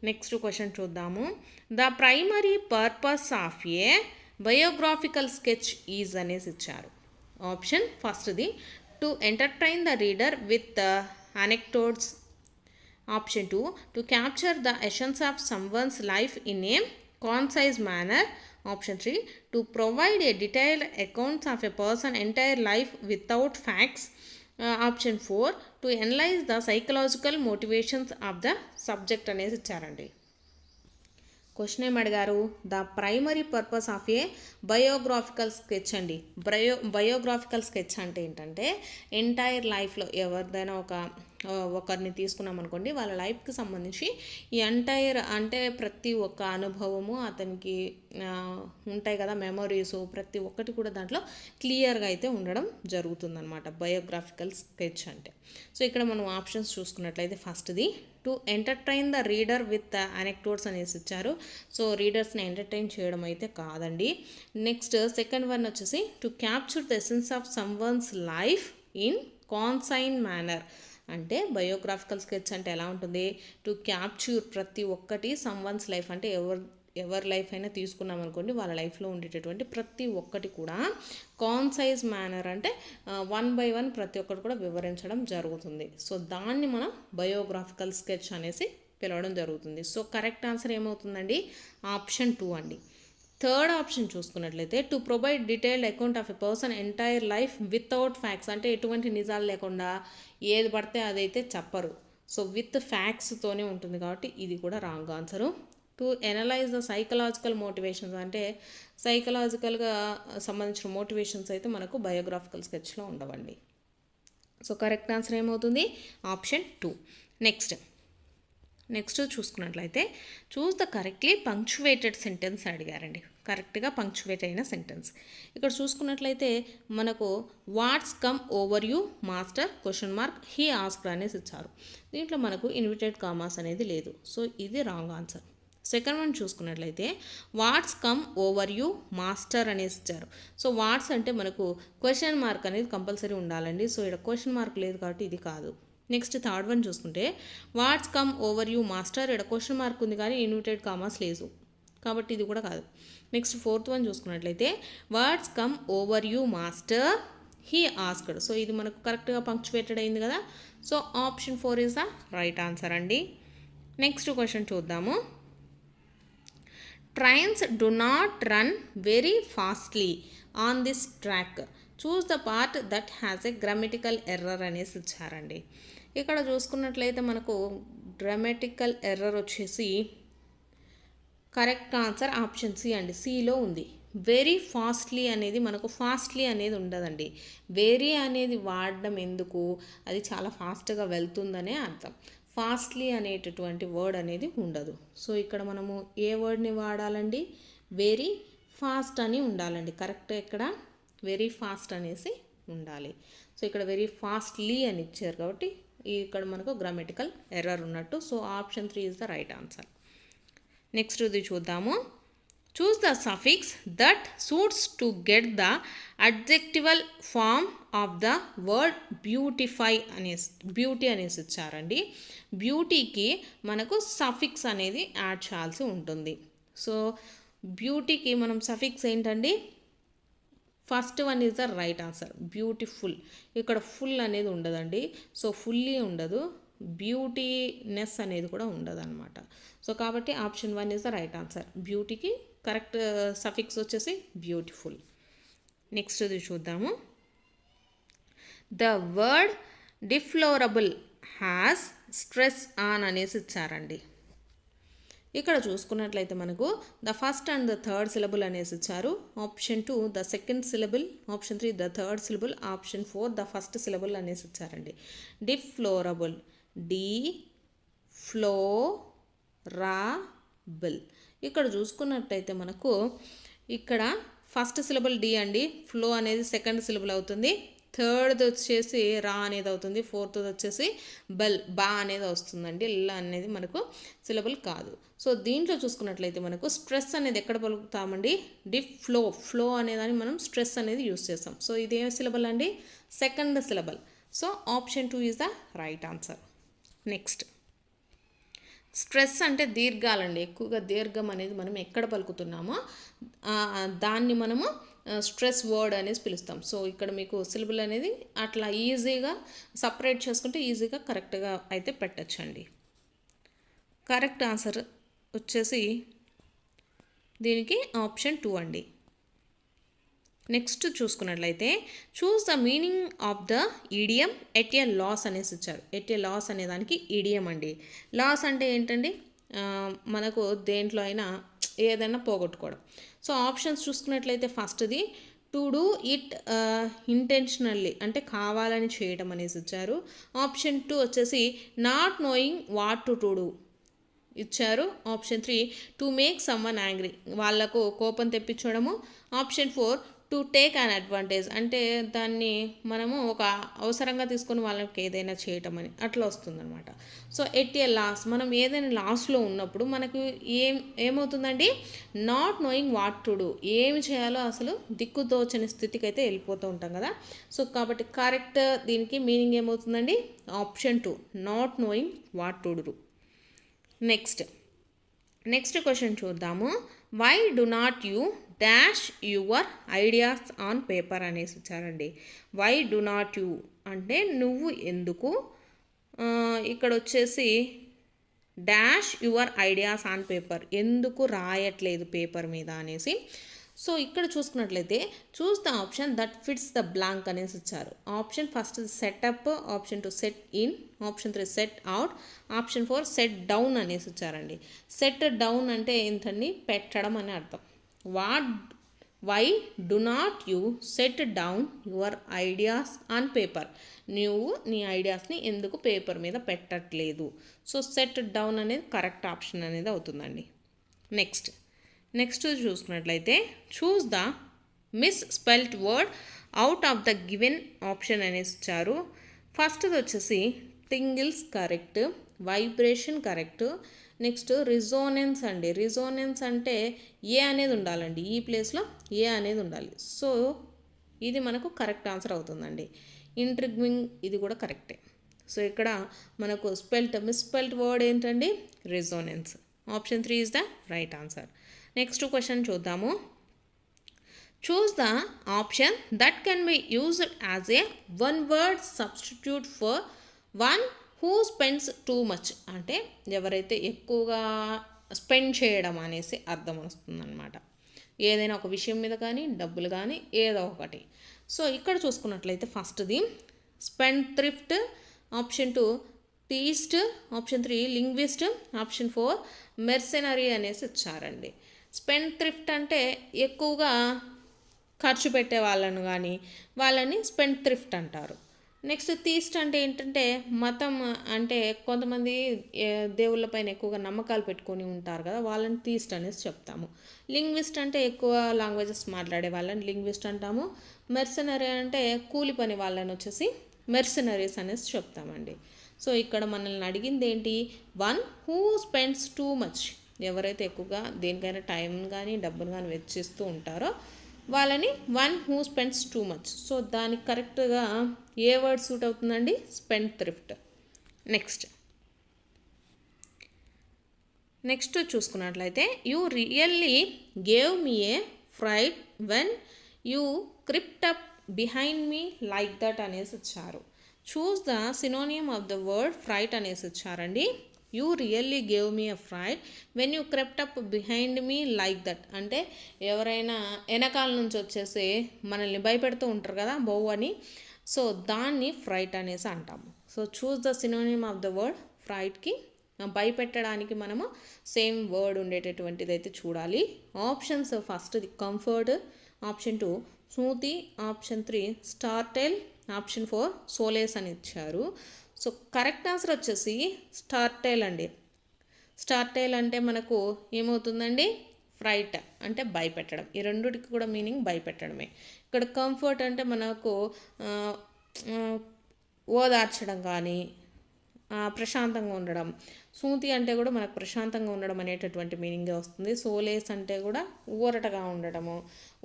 Next question చూద్దాము. The primary purpose of a biographical sketch is అనేసి ఇచ్చారు. ఆప్షన్ ఫస్ట్ది to entertain the reader with anecdotes. Option 2 to capture the essence of someone's life in a concise manner. Option 3 to provide a detailed accounts of a person entire life without facts. Option 4 to analyse the psychological motivations of the subject అనేసి ఇచ్చారండి. క్వశ్చన్ ఏం అడిగారు? The primary purpose of a biographical sketch అండి. బయోగ్రాఫికల్ స్కెచ్ అంటే ఏంటంటే ఎంటైర్ లైఫ్లో ఎవరిదైనా ఒకరిని తీసుకున్నాం అనుకోండి, వాళ్ళ లైఫ్కి సంబంధించి ఈ ఎంటైర్ అంటే ప్రతి ఒక్క అనుభవము అతనికి ఉంటాయి కదా, మెమొరీస్, ప్రతి ఒక్కటి కూడా దాంట్లో క్లియర్గా అయితే ఉండడం జరుగుతుందన్నమాట బయోగ్రాఫికల్ స్కెచ్ అంటే. సో ఇక్కడ మనం ఆప్షన్స్ చూసుకున్నట్లయితే ఫస్ట్ది to entertain the reader with anecdotes అనేసి ఇచ్చారు. సో రీడర్స్ని ఎంటర్టైన్ చేయడం అయితే కాదండి. నెక్స్ట్ సెకండ్ వన్ వచ్చేసి to capture the essence of someone's life in concise manner. అంటే బయోగ్రాఫికల్ స్కెచ్ అంటే ఎలా ఉంటుంది, టు క్యాప్చర్ ప్రతి ఒక్కటి సమ్వన్స్ లైఫ్, అంటే ఎవరి లైఫ్ అయినా తీసుకున్నాం అనుకోండి, వాళ్ళ లైఫ్లో ఉండేటటువంటి ప్రతి ఒక్కటి కూడా కాన్సైజ్ మేనర్, అంటే 1 by 1 ప్రతి ఒక్కటి కూడా వివరించడం జరుగుతుంది. సో దాన్ని మనం బయోగ్రాఫికల్ స్కెచ్ అనేసి పిలవడం జరుగుతుంది. సో కరెక్ట్ ఆన్సర్ ఏమవుతుందండి, ఆప్షన్ 2 అండి. థర్డ్ ఆప్షన్ చూసుకున్నట్లయితే to provide detailed account of a person entire life without facts, అంటే ఎటువంటి నిజాలు లేకుండా ఏది పడితే అదైతే చెప్పరు. సో విత్ ఫ్యాక్ట్స్తోనే ఉంటుంది కాబట్టి ఇది కూడా wrong answer. To analyse the psychological motivations, అంటే సైకలాజికల్గా సంబంధించిన మోటివేషన్స్ అయితే మనకు బయోగ్రాఫికల్ స్కెచ్లో ఉండవండి. సో కరెక్ట్ ఆన్సర్ ఏమవుతుంది, ఆప్షన్ 2. నెక్స్ట్ చూసుకున్నట్లయితే choose the correctly punctuated sentence అడిగారండి. కరెక్ట్గా పంక్చువేట్ అయిన సెంటెన్స్ ఇక్కడ చూసుకున్నట్లయితే మనకు what's come over you master ? He asked అనేసి ఇచ్చారు. దీంట్లో మనకు ఇన్విటెడ్ కామాస్ అనేది లేదు. సో ఇది రాంగ్ ఆన్సర్. సెకండ్ వన్ చూసుకున్నట్లయితే what's come over you master అనేసి ఇచ్చారు. సో వాట్స్ అంటే మనకు క్వశ్చన్ మార్క్ అనేది కంపల్సరీ ఉండాలండి. సో ఇక్కడ క్వశ్చన్ మార్క్ లేదు కాబట్టి ఇది కాదు. నెక్స్ట్ థర్డ్ వన్ చూసుకుంటే what's come over you master, ఇక్కడ క్వశ్చన్ మార్క్ ఉంది కానీ ఇన్విటెడ్ కామాస్ లేదు కాబట్టి ఇది కూడా కాదు. నెక్స్ట్ ఫోర్త్ వన్ చూసుకున్నట్లయితే what's come over you master he asked. So ఇది మనకు కరెక్ట్గా పంక్చువేటెడ్ అయింది కదా. So option 4 is the right answer అండి. నెక్స్ట్ క్వశ్చన్ చూద్దాము. Trains do not run very fastly on this track, choose the part that has a grammatical error అనేసి ఇచ్చారండి. ఇక్కడ చూసుకున్నట్లయితే మనకు గ్రామటికల్ ఎర్రర్ వచ్చేసి కరెక్ట్ ఆన్సర్ ఆప్షన్ సి అండి, సిలో ఉంది. వెరీ ఫాస్ట్లీ అనేది మనకు ఫాస్ట్లీ అనేది ఉండదండి. వెరీ అనేది వాడడం ఎందుకు, అది చాలా ఫాస్ట్గా వెళ్తుందనే అర్థం. ఫాస్ట్లీ అనేటటువంటి వర్డ్ అనేది ఉండదు. సో ఇక్కడ మనము ఏ వర్డ్ని వాడాలండి, వెరీ ఫాస్ట్ అని ఉండాలండి. కరెక్ట్ ఇక్కడ వెరీ ఫాస్ట్ అనేసి ఉండాలి. సో ఇక్కడ వెరీ ఫాస్ట్లీ అని ఇచ్చారు కాబట్టి ఇక్కడ మనకు గ్రామటికల్ ఎర్రర్ ఉన్నట్టు. So option 3 is the right answer. Next ఇది చూద్దాము. Choose the suffix that suits to get the adjectival form of the word beautify అనేసి బ్యూటీ అనేసి ఇచ్చారండి. బ్యూటీకి మనకు సఫిక్స్ అనేది యాడ్ చేయాల్సి ఉంటుంది. సో బ్యూటీకి మనం సఫిక్స్ ఏంటండి, first one is the right answer beautiful. ఇక్కడ ఫుల్ అనేది ఉండదండి. సో ఫుల్లీ ఉండదు, బ్యూటీనెస్ అనేది కూడా ఉండదు అనమాట. సో కాబట్టి option 1 is the right answer. బ్యూటీకి కరెక్ట్ సఫిక్స్ వచ్చేసి బ్యూటిఫుల్. నెక్స్ట్ ఇది చూద్దాము. The word deplorable has stress on అనేసి ఇచ్చారండి. ఇక్కడ చూసుకున్నట్లయితే మనకు the first and the third syllable అనేసి ఇచ్చారు. Option 2 the second syllable, option 3 the third syllable, option 4 the first syllable అనేసి ఇచ్చారండి. Deplorable, deplorable. ఇక్కడ చూసుకున్నట్లయితే మనకు ఇక్కడ ఫస్ట్ సిలబుల్ డి అండి, ఫ్లో అనేది సెకండ్ సిలబుల్ అవుతుంది, థర్డ్ వచ్చేసి రా అనేది అవుతుంది, ఫోర్త్ వచ్చేసి బా అనేది వస్తుందండి. ల అనేది మనకు సిలబుల్ కాదు. సో దీంట్లో చూసుకున్నట్లయితే మనకు స్ట్రెస్ అనేది ఎక్కడ పలుకుతామండి, ఫ్లో అనేదాన్ని మనం స్ట్రెస్ అనేది యూస్ చేస్తాం. సో ఇది ఏ సిలబుల్ అండి, second syllable. So option 2 is the right answer. Next stress అంటే దీర్ఘాలండి. ఎక్కువగా దీర్ఘం అనేది మనం ఎక్కడ పలుకుతున్నామో దాన్ని మనము స్ట్రెస్ వర్డ్ అనేసి పిలుస్తాం. సో ఇక్కడ మీకు సిలబుల్ అనేది అట్లా ఈజీగా సపరేట్ చేసుకుంటే ఈజీగా కరెక్ట్గా అయితే పెట్టచ్చండి. కరెక్ట్ ఆన్సర్ వచ్చేసి దీనికి ఆప్షన్ 2 అండి. నెక్స్ట్ చూసుకున్నట్లయితే choose the meaning of the idiom at a loss అనేసి ఇచ్చారు. ఎట్ ఏ లాస్ అనే దానికి ఈడియం అండి. లాస్ అంటే ఏంటండి, మనకు దేంట్లో అయినా ఏదైనా పోగొట్టుకోవడం. సో ఆప్షన్స్ చూసుకున్నట్లయితే ఫస్ట్ది టు డూ ఇట్ ఇంటెన్షనల్లీ, అంటే కావాలని చేయడం అనేసి ఇచ్చారు. ఆప్షన్ 2 వచ్చేసి not knowing what to do ఇచ్చారు. Option 3 to make someone angry, వాళ్ళకు కోపం తెప్పించడము. Option 4 to take an advantage అంటే దాన్ని మనము ఒక అవసరంగా తీసుకొని వాళ్ళకి ఏదైనా చేయటం అని అట్లా వస్తుందన్నమాట. సో ఎట్ ఏ లాస్, మనం ఏదైనా లాస్లో ఉన్నప్పుడు మనకు ఏమవుతుందండి, not knowing what to do, ఏమి చేయాలో అసలు దిక్కుతోచని స్థితికి అయితే వెళ్ళిపోతూ ఉంటాం కదా. సో కాబట్టి కరెక్ట్ దీనికి మీనింగ్ ఏమవుతుందండి, option 2, not knowing what to do. Next question చూద్దాము. Why do not you dash your ideas on paper అనేసి ఇచ్చారండి. వై డు నాట్ యూ అంటే నువ్వు ఎందుకు, ఇక్కడ వచ్చేసి dash your ideas on paper, ఎందుకు రాయట్లేదు పేపర్ మీద అనేసి. సో ఇక్కడ చూసుకున్నట్లయితే choose the option that fits the blank అనేసి ఇచ్చారు. Option first setup, option 2 set in, option 3 set out, option 4 set down అనేసి ఇచ్చారండి. సెట్ డౌన్ అంటే ఏంటండి, పెట్టడం అని అర్థం. Why do not you set down your ideas on paper, నువ్వు నీ ఐడియాస్ని ఎందుకు పేపర్ మీద పెట్టట్లేదు. సో సెట్ డౌన్ అనేది కరెక్ట్ ఆప్షన్ అనేది అవుతుందండి. నెక్స్ట్ చూసుకున్నట్లయితే choose the misspelt word out of the given option అనేసి ఇచ్చారు. ఫస్ట్ది వచ్చేసి tingles correct, vibration correct, next resonance అండి. రిజోనెన్స్ అంటే ఏ అనేది ఉండాలండి, ఈ ప్లేస్లో ఏ అనేది ఉండాలి. సో ఇది మనకు కరెక్ట్ ఆన్సర్ అవుతుందండి. ఇంట్రిగ్వింగ్ ఇది కూడా కరెక్టే. సో ఇక్కడ మనకు మిస్స్పెల్ట్ వర్డ్ ఏంటండి, resonance. Option 3 is the right answer. Next question చూద్దాము. Choose the option that can be used as a one word substitute for one who spends too much అంటే ఎవరైతే ఎక్కువగా స్పెండ్ చేయడం అనేసి అర్థం వస్తుందన్నమాట. ఏదైనా ఒక విషయం మీద కానీ డబ్బులు కానీ ఏదో ఒకటి. సో ఇక్కడ చూసుకున్నట్లయితే ఫస్ట్ది spendthrift, option 2 theist, option 3 linguist, option 4 mercenary అనేసి ఇచ్చారండి. స్పెండ్ థ్రిఫ్ట్ అంటే ఎక్కువగా ఖర్చు పెట్టే వాళ్ళని స్పెండ్ థ్రిఫ్ట్ అంటారు. నెక్స్ట్ థీస్ట్ అంటే ఏంటంటే మతం అంటే కొంతమంది దేవుళ్ళపైన ఎక్కువగా నమ్మకాలు పెట్టుకొని ఉంటారు కదా, వాళ్ళని థీస్ట్ అనేసి చెప్తాము. లింగ్విస్ట్ అంటే ఎక్కువ లాంగ్వేజెస్ మాట్లాడే వాళ్ళని లింగ్విస్ట్ అంటాము. మెర్సనరీ అంటే కూలి పని వాళ్ళని వచ్చేసి మెర్సనరీస్ అనేసి చెప్తామండి. సో ఇక్కడ మనల్ని అడిగింది ఏంటి, one who spends too much, ఎవరైతే ఎక్కువగా దేనికైనా టైం కానీ డబ్బులు కానీ వెచ్చిస్తూ ఉంటారో వాళ్ళని one who spends too much. So దానికి కరెక్ట్గా ఏ వర్డ్ సూట్ అవుతుందండి, స్పెండ్ థ్రిఫ్ట్. నెక్స్ట్ చూసుకున్నట్లయితే you really gave me a fright when you crept up behind me like that అనేసి ఇచ్చారు. Choose the synonym of the word fright అనేసి ఇచ్చారండి. You really gave me a fright when you crept up behind me like that అంటే ఎవరైనా వెనకాల నుంచి వచ్చేసి మనల్ని భయపెడుతూ ఉంటారు కదా, బౌ అని. సో దాన్ని ఫ్రైట్ అనేసి అంటాము. So choose the synonym of the word ఫ్రైట్కి భయపెట్టడానికి మనము సేమ్ వర్డ్ ఉండేటటువంటిది అయితే చూడాలి. Options first comfort, option 2 smoothie, option 3 startle, option 4 solace అని ఇచ్చారు. సో కరెక్ట్ ఆన్సర్ వచ్చేసి స్టార్టైల్ అండి. స్టార్టైల్ అంటే మనకు ఏమవుతుందండి, ఫ్రైట్ అంటే భయపెట్టడం. ఈ రెండుటికి కూడా మీనింగ్ భయపెట్టడమే. ఇక్కడ కంఫర్ట్ అంటే మనకు ఓదార్చడం కానీ ప్రశాంతంగా ఉండడం. స్మూతి అంటే కూడా మనకు ప్రశాంతంగా ఉండడం అనేటటువంటి మీనింగే వస్తుంది. సోలేస్ అంటే కూడా ఊరటగా ఉండడము,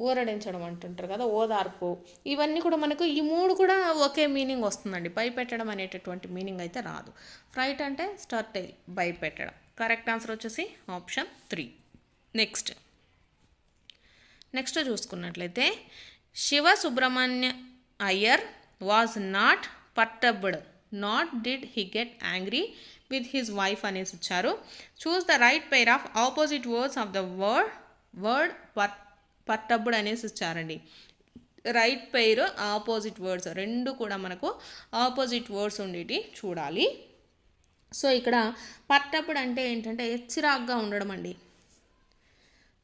ఊరడించడం అంటుంటారు కదా, ఓదార్పు. ఇవన్నీ కూడా మనకు ఈ మూడు కూడా ఒకే మీనింగ్ వస్తుందండి. భయపెట్టడం అనేటటువంటి మీనింగ్ అయితే రాదు. ఫ్రైట్ అంటే స్టార్టైల్, భయపెట్టడం. కరెక్ట్ ఆన్సర్ వచ్చేసి ఆప్షన్ 3. నెక్స్ట్ చూసుకున్నట్లయితే Shiva Subrahmanya Iyer was not perturbed not did he get angry with his wife అనేసి ఇచ్చారు. Choose the right pair of opposite words of the word perturbed అనేసి ఇచ్చారండి. రైట్ పెయిర్ ఆపోజిట్ వర్డ్స్ రెండు కూడా మనకు ఆపోజిట్ వర్డ్స్ ఉండేటి చూడాలి. సో ఇక్కడ పర్టర్బ్డ్ అంటే ఏంటంటే చిరాగ్గా ఉండడం అండి.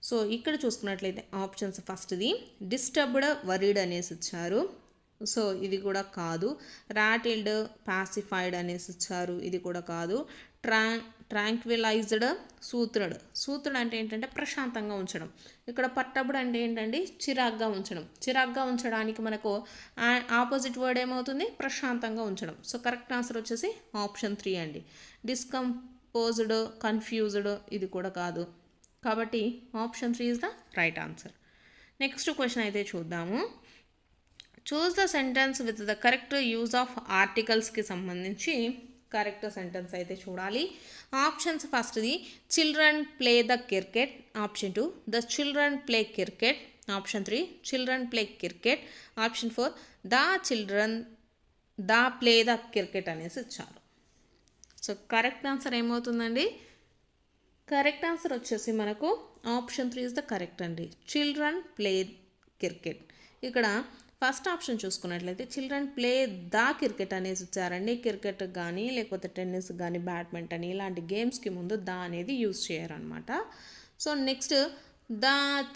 సో ఇక్కడ చూసుకున్నట్లయితే ఆప్షన్స్ ఫస్ట్ది డిస్టర్బ్డ్ వరీడ్ అనేసి ఇచ్చారు. సో ఇది కూడా కాదు. రాటిల్డ్ పాసిఫైడ్ అనేసి ఇచ్చారు, ఇది కూడా కాదు. ట్రాంక్విలైజ్డ్ సూత్రుడు అంటే ఏంటంటే ప్రశాంతంగా ఉంచడం. ఇక్కడ పట్టబుడు అంటే ఏంటండి చిరాగ్గా ఉంచడం. చిరాగ్గా ఉంచడానికి మనకు ఆపోజిట్ వర్డ్ ఏమవుతుంది ప్రశాంతంగా ఉంచడం. సో కరెక్ట్ ఆన్సర్ వచ్చేసి ఆప్షన్ 3 అండి. డిస్కంపోజ్డ్ కన్ఫ్యూజ్డ్ ఇది కూడా కాదు. కాబట్టి option 3 is the right answer. Next question అయితే చూద్దాము. Choose the sentence with the correct use of ఆర్టికల్స్కి సంబంధించి కరెక్ట్ సెంటెన్స్ అయితే చూడాలి. ఆప్షన్స్ ఫస్ట్ది children play the cricket, option 2 the children play cricket, option 3 children play cricket, option 4 the children play the cricket అనేసి ఇచ్చారు. సో కరెక్ట్ ఆన్సర్ ఏమవుతుందండి? కరెక్ట్ ఆన్సర్ వచ్చేసి మనకు ఆప్షన్ 3 ఇస్ ద కరెక్ట్ అండి. Children play cricket. ఇక్కడ ఫస్ట్ ఆప్షన్ చూసుకున్నట్లయితే చిల్డ్రన్ ప్లే ద క్రికెట్ అనేసి ఇచ్చారండి. క్రికెట్ కానీ లేకపోతే టెన్నిస్ కానీ బ్యాడ్మింటన్ ఇలాంటి గేమ్స్కి ముందు ద అనేది యూజ్ చేయరనమాట. So next the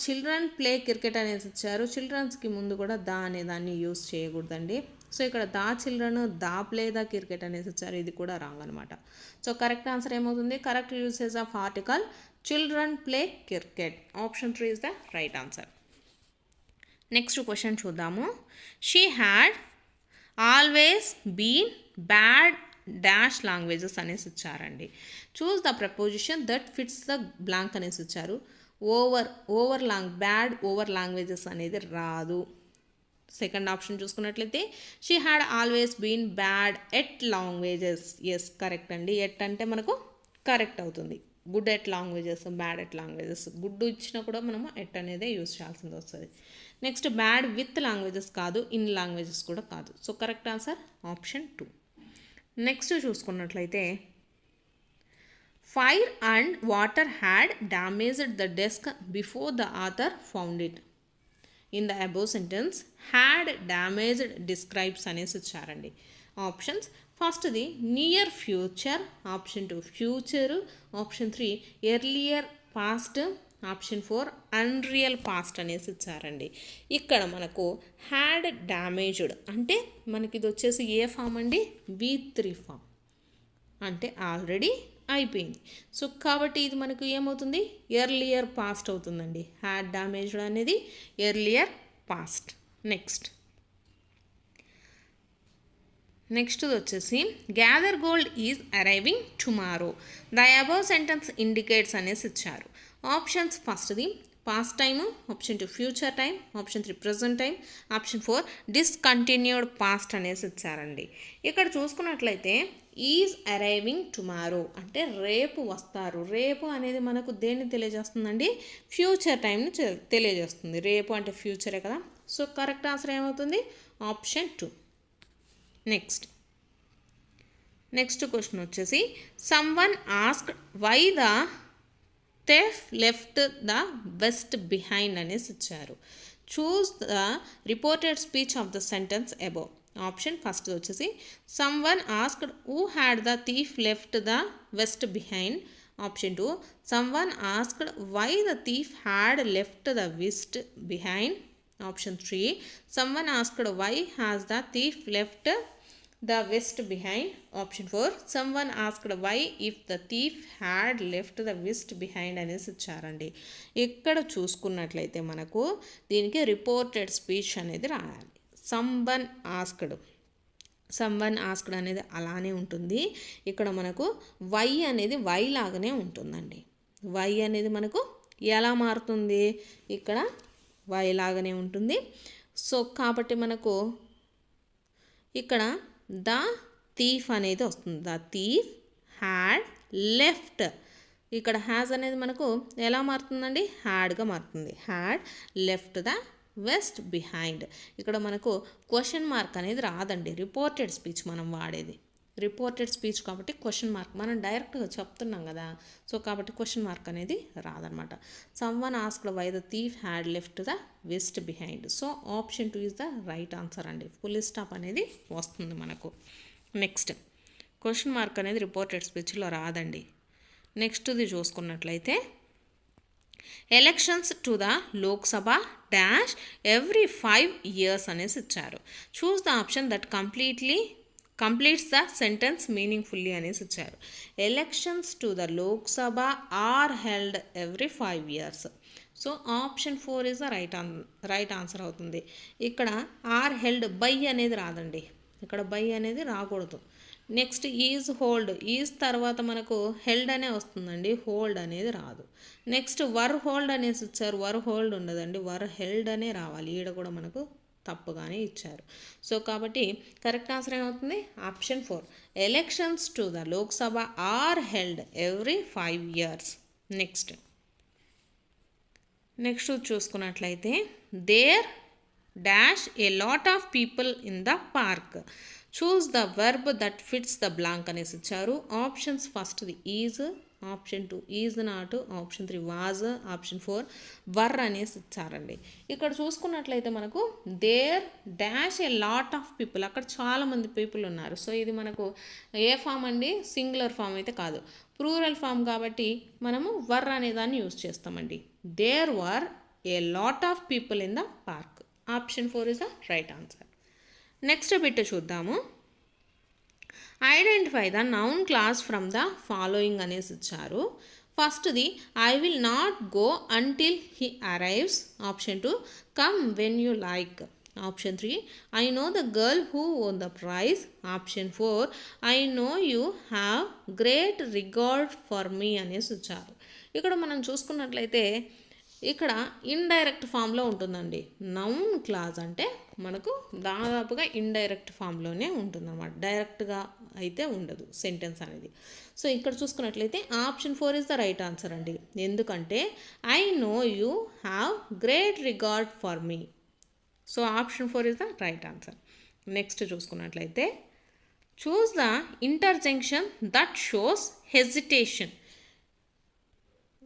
children play cricket అనేసి ఇచ్చారు. చిల్డ్రన్స్కి ముందు కూడా ద అనే దాన్ని యూజ్ చేయకూడదండి. సో ఇక్కడ the children the play the cricket అనేసి ఇచ్చారు. ఇది కూడా రాంగ్ అనమాట. సో కరెక్ట్ ఆన్సర్ ఏమవుతుంది? Correct usage of article children play cricket. Option 3 is the right answer. Next question చూద్దాము. She had always been bad dash languages అనేసి ఇచ్చారండి. Choose the preposition that fits the blank అనేసి ఇచ్చారు. బ్యాడ్ ఓవర్ లాంగ్వేజెస్ అనేది రాదు. సెకండ్ ఆప్షన్ చూసుకున్నట్లయితే she had always been bad at languages. Yes correct అండి. ఎట్ అంటే మనకు కరెక్ట్ అవుతుంది. Good at languages, bad at languages. Good ఇచ్చినా కూడా మనము ఎట్ అనేదే యూజ్ చేయాల్సింది వస్తుంది. నెక్స్ట్ బ్యాడ్ విత్ లాంగ్వేజెస్ కాదు, ఇన్ లాంగ్వేజెస్ కూడా కాదు. So correct answer option 2. Next చూసుకున్నట్లయితే fire and water had damaged the desk before the author found it. In the above sentence had damaged describes అనేసి ఇచ్చారండి. ఆప్షన్స్ ఫస్ట్ది near future, option 2 future, option 3 earlier past, option 4 unreal past అనేసి ఇచ్చారండి. ఇక్కడ మనకు హ్యాడ్ డ్యామేజ్డ్ అంటే మనకి ఇది వచ్చేసి ఏ ఫామ్ అండి? V3 ఫామ్ అంటే ఆల్రెడీ అయిపోయింది. సో కాబట్టి ఇది మనకు ఏమవుతుంది? ఎర్లియర్ పాస్ట్ అవుతుందండి. హ్యాడ్ డ్యామేజ్డ్ అనేది ఎర్లియర్ పాస్ట్. నెక్స్ట్ వచ్చేసి gather gold is arriving tomorrow. The above sentence indicates అనేసి ఇచ్చారు. ఆప్షన్స్ ఫస్ట్ది past time, option 2 future time, option 3 present time, option 4 discontinued past అనేసి ఇచ్చారండి. ఇక్కడ చూసుకున్నట్లయితే ఈజ్ అరైవింగ్ టుమారో అంటే రేపు వస్తారు. రేపు అనేది మనకు దేన్ని తెలియజేస్తుందండి? ఫ్యూచర్ టైంని తెలియజేస్తుంది. రేపు అంటే ఫ్యూచరే కదా. సో కరెక్ట్ ఆన్సర్ ఏమవుతుంది? ఆప్షన్ 2. నెక్స్ట్ క్వశ్చన్ వచ్చేసి someone asked why the thief left the vest behind అనేసి ఇచ్చారు. Choose the reported speech of the sentence above. Option first వచ్చేసి someone asked who had the thief left the vest behind, option 2 someone asked why the thief had left the vest behind, option 3 someone asked why has the thief left the west behind, option 4 someone asked why if the thief had left the west behind అనేసి ఇచ్చారండి. ఇక్కడ చూసుకున్నట్లయితే మనకు దీనికి రిపోర్టెడ్ స్పీచ్ అనేది రాయాలి. సమ్వన్ ఆస్క్డ్ అనేది అలానే ఉంటుంది. ఇక్కడ మనకు వై అనేది వై లాగానే ఉంటుందండి. వై అనేది మనకు ఎలా మారుతుంది? ఇక్కడ వై లాగానే ఉంటుంది. సో కాబట్టి మనకు ఇక్కడ ద థీఫ్ అనేది వస్తుంది. The thief had left. ఇక్కడ హ్యాజ్ అనేది మనకు ఎలా మారుతుందండి? హ్యాడ్గా మారుతుంది. Had left the vest behind. ఇక్కడ మనకు క్వశ్చన్ మార్క్ అనేది రాదండి. రిపోర్టెడ్ స్పీచ్ మనం వాడేది రిపోర్టెడ్ స్పీచ్ కాబట్టి క్వశ్చన్ మార్క్ మనం డైరెక్ట్గా చెప్తున్నాం కదా. సో కాబట్టి క్వశ్చన్ మార్క్ అనేది రాదనమాట. Someone asked why the thief had left the vest behind. So option 2 is the right answer అండి. ఫుల్ స్టాప్ అనేది వస్తుంది మనకు. నెక్స్ట్ క్వశ్చన్ మార్క్ అనేది రిపోర్టెడ్ స్పీచ్లో రాదండి. నెక్స్ట్ది చూసుకున్నట్లయితే elections to the Lok Sabha dash every 5 years అనేసి ఇచ్చారు. Choose the option that completely completes the sentence meaningfully అనేసి ఇచ్చారు. Elections to the Lok Sabha are held every 5 years. So option 4 is the right answer అవుతుంది. ఇక్కడ ఆర్ హెల్డ్ బై అనేది రాదండి, ఇక్కడ బై అనేది రాకూడదు. నెక్స్ట్ ఈజ్ హోల్డ్, ఈజ్ తర్వాత మనకు హెల్డ్ అనే వస్తుందండి, హోల్డ్ అనేది రాదు. నెక్స్ట్ వర్ హోల్డ్ అనేసి ఇచ్చారు, వర్ హోల్డ్ ఉండదండి, వర్ హెల్డ్ అనే రావాలి. ఈడ కూడా మనకు తప్పుగానే ఇచ్చారు. సో కాబట్టి కరెక్ట్ ఆన్సర్ ఏమవుతుంది? Option 4. Elections to the Lok Sabha are held every 5 years. Next చూసుకున్నట్లయితే there dash a lot of people in the park. Choose the verb that fits the blank అనేసి ఇచ్చారు. ఆప్షన్స్ ఫస్ట్ది is, option 2 is not, option 3 was, option 4 were అనేసి ఇచ్చారండి. ఇక్కడ చూసుకున్నట్లయితే మనకు there dash a lot of people, అక్కడ చాలామంది పీపుల్ ఉన్నారు. సో ఇది మనకు ఏ ఫామ్ అండి? సింగులర్ ఫామ్ అయితే కాదు, ప్లూరల్ ఫామ్ కాబట్టి మనము వర్ అనే దాన్ని యూజ్ చేస్తామండి. There were a lot of people in the park. Option 4 is the right answer. Next bit చూద్దాము. Identify the noun clause from the following అనేసి ఇచ్చారు. ఫస్ట్ది I will not go until he arrives. Option 2 come when you like. Option 3 I know the girl who won the prize. Option 4 I know you have great regard for me అనేసి ఇచ్చారు. ఇక్కడ మనం చూసుకున్నట్లయితే ఇక్కడ ఇండైరెక్ట్ ఫామ్లో ఉంటుందండి. నౌన్ క్లాజ్ అంటే మనకు దాదాపుగా ఇండైరెక్ట్ ఫామ్లోనే ఉంటుందన్నమాట, డైరెక్ట్గా అయితే ఉండదు సెంటెన్స్ అనేది. సో ఇక్కడ చూసుకున్నట్లయితే option 4 is the right answer అండి. ఎందుకంటే I know you have great regard for me. So option 4 is the right answer. Next చూసుకున్నట్లయితే choose the interjection that shows hesitation.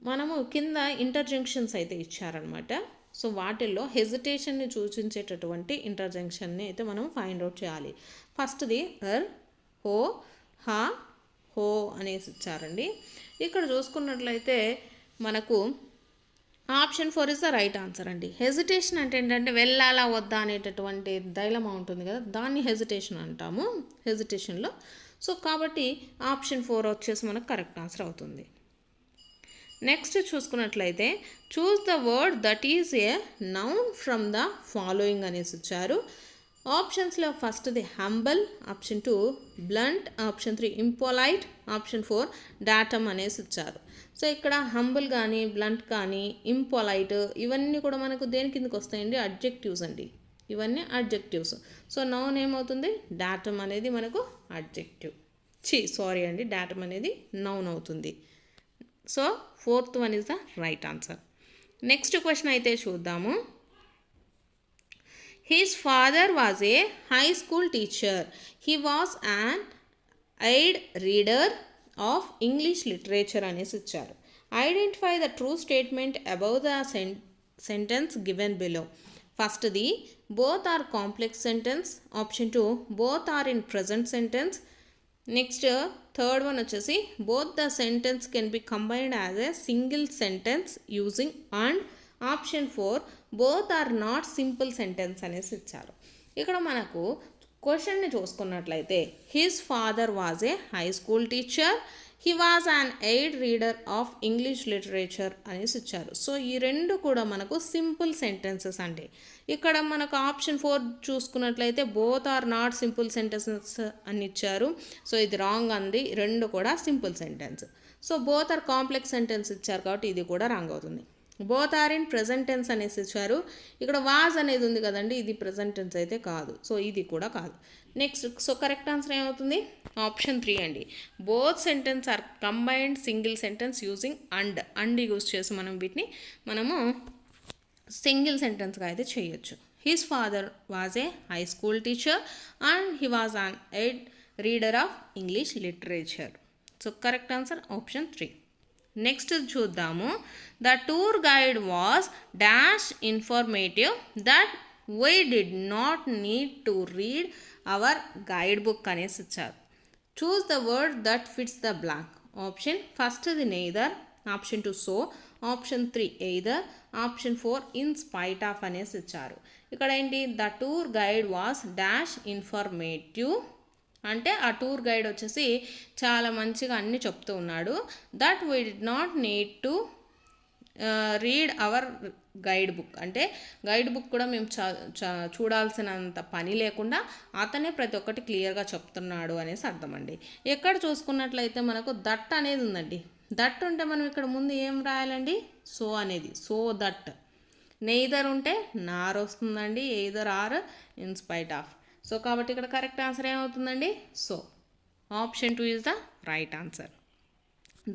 మనము కింద ఇంటర్జంక్షన్స్ అయితే ఇచ్చారనమాట. సో వాటిల్లో హెజిటేషన్ని సూచించేటటువంటి ఇంటర్జంక్షన్ని అయితే మనం ఫైండ్ అవుట్ చేయాలి. ఫస్ట్ది అర్, హో, హా, హో అనేసి ఇచ్చారండి. ఇక్కడ చూసుకున్నట్లయితే మనకు option 4 is the right answer అండి. హెజిటేషన్ అంటే ఏంటంటే వెళ్ళాలా వద్దా అనేటటువంటి డైలమా ఉంటుంది కదా, దాన్ని హెజిటేషన్ అంటాము హెజిటేషన్లో. సో కాబట్టి ఆప్షన్ 4 వచ్చేసి మనకు కరెక్ట్ ఆన్సర్ అవుతుంది. నెక్స్ట్ చూసుకున్నట్లయితే choose the word that is a noun from the following అనేసి ఇచ్చారు. ఆప్షన్స్లో ఫస్ట్ది humble, option 2 blunt, option 3 impolite, option 4 datum అనేసి ఇచ్చారు. సో ఇక్కడ హంబుల్ కానీ బ్లంట్ కానీ ఇంపోలైట్ ఇవన్నీ కూడా మనకు దేని కిందకి వస్తాయండి? అడ్జెక్టివ్స్ అండి, ఇవన్నీ అడ్జెక్టివ్స్. సో నౌన్ ఏమవుతుంది? డాటమ్ అనేది మనకు అడ్జెక్టివ్, డాటమ్ అనేది నౌన్ అవుతుంది. So 4th one is the right answer. Next question అయితే చూద్దాము. His father was a high school teacher. He was an aid reader of English literature అనేసి ఇచ్చారు. Identify the true statement above the sentence given below. ఫస్ట్ది both are complex sentence. Option 2 both are in present sentence. Next third one వచ్చేసి both the sentence can be combined as a single sentence using and. Option 4 both are not simple sentence అనేసి ఇచ్చారు. ఇక్కడ మనకు క్వశ్చన్ని చూసుకున్నట్లయితే his father was a high school teacher, he was an aid reader of English literature అనేసి ఇచ్చారు. సో ఈ రెండు కూడా మనకు సింపుల్ సెంటెన్సెస్ అండి. ఇక్కడ మనకు ఆప్షన్ 4 చూసుకున్నట్లయితే both are not simple sentences అని ఇచ్చారు. సో ఇది రాంగ్ అంది, రెండు కూడా simple sentence. So both are complex sentence ఇచ్చారు కాబట్టి ఇది కూడా రాంగ్ అవుతుంది. Both are in present tense అనేసి ఇచ్చారు. ఇక్కడ వాజ్ అనేది ఉంది కదండి, ఇది ప్రెజెంట్ టెన్స్ అయితే కాదు. సో ఇది కూడా కాదు. నెక్స్ట్ సో కరెక్ట్ ఆన్సర్ ఏమవుతుంది? ఆప్షన్ 3 అండి. Both sentence are combined single sentence using and use చేసి మనము సింగిల్ సెంటెన్స్గా అయితే చేయొచ్చు. His father was a high school teacher and he was an aid reader of English literature. So correct answer option 3. Next చూద్దాము. The tour guide was dash informative that we did not need to read our guide book అనేసి ఇచ్చారు. Choose the word that fits the blank. Option ఫస్ట్ది neither, option 2 so, option 3 either, option 4 in spite of అనేసి ఇచ్చారు. ఇక్కడ ఏంటి? The tour guide was dash informative అంటే ఆ టూర్ గైడ్ వచ్చేసి చాలా మంచిగా అన్నీ చెప్తూ ఉన్నాడు. That we did not need to read our guide book, అంటే గైడ్ బుక్ కూడా మేము చూడాల్సినంత పని లేకుండా అతనే ప్రతి ఒక్కటి క్లియర్గా చెప్తున్నాడు అనేసి అర్థం అండి. ఎక్కడ చూసుకున్నట్లయితే మనకు దట్ అనేది ఉందండి. దట్ ఉంటే మనం ఇక్కడ ముందు ఏం రాయాలండి, సో అనేది, సో దట్. నెయిదర్ ఉంటే నార్ వస్తుందండి, either are in spite of. So కాబట్టి ఇక్కడ కరెక్ట్ ఆన్సర్ ఏమవుతుందండి, so. Option 2 is the right answer.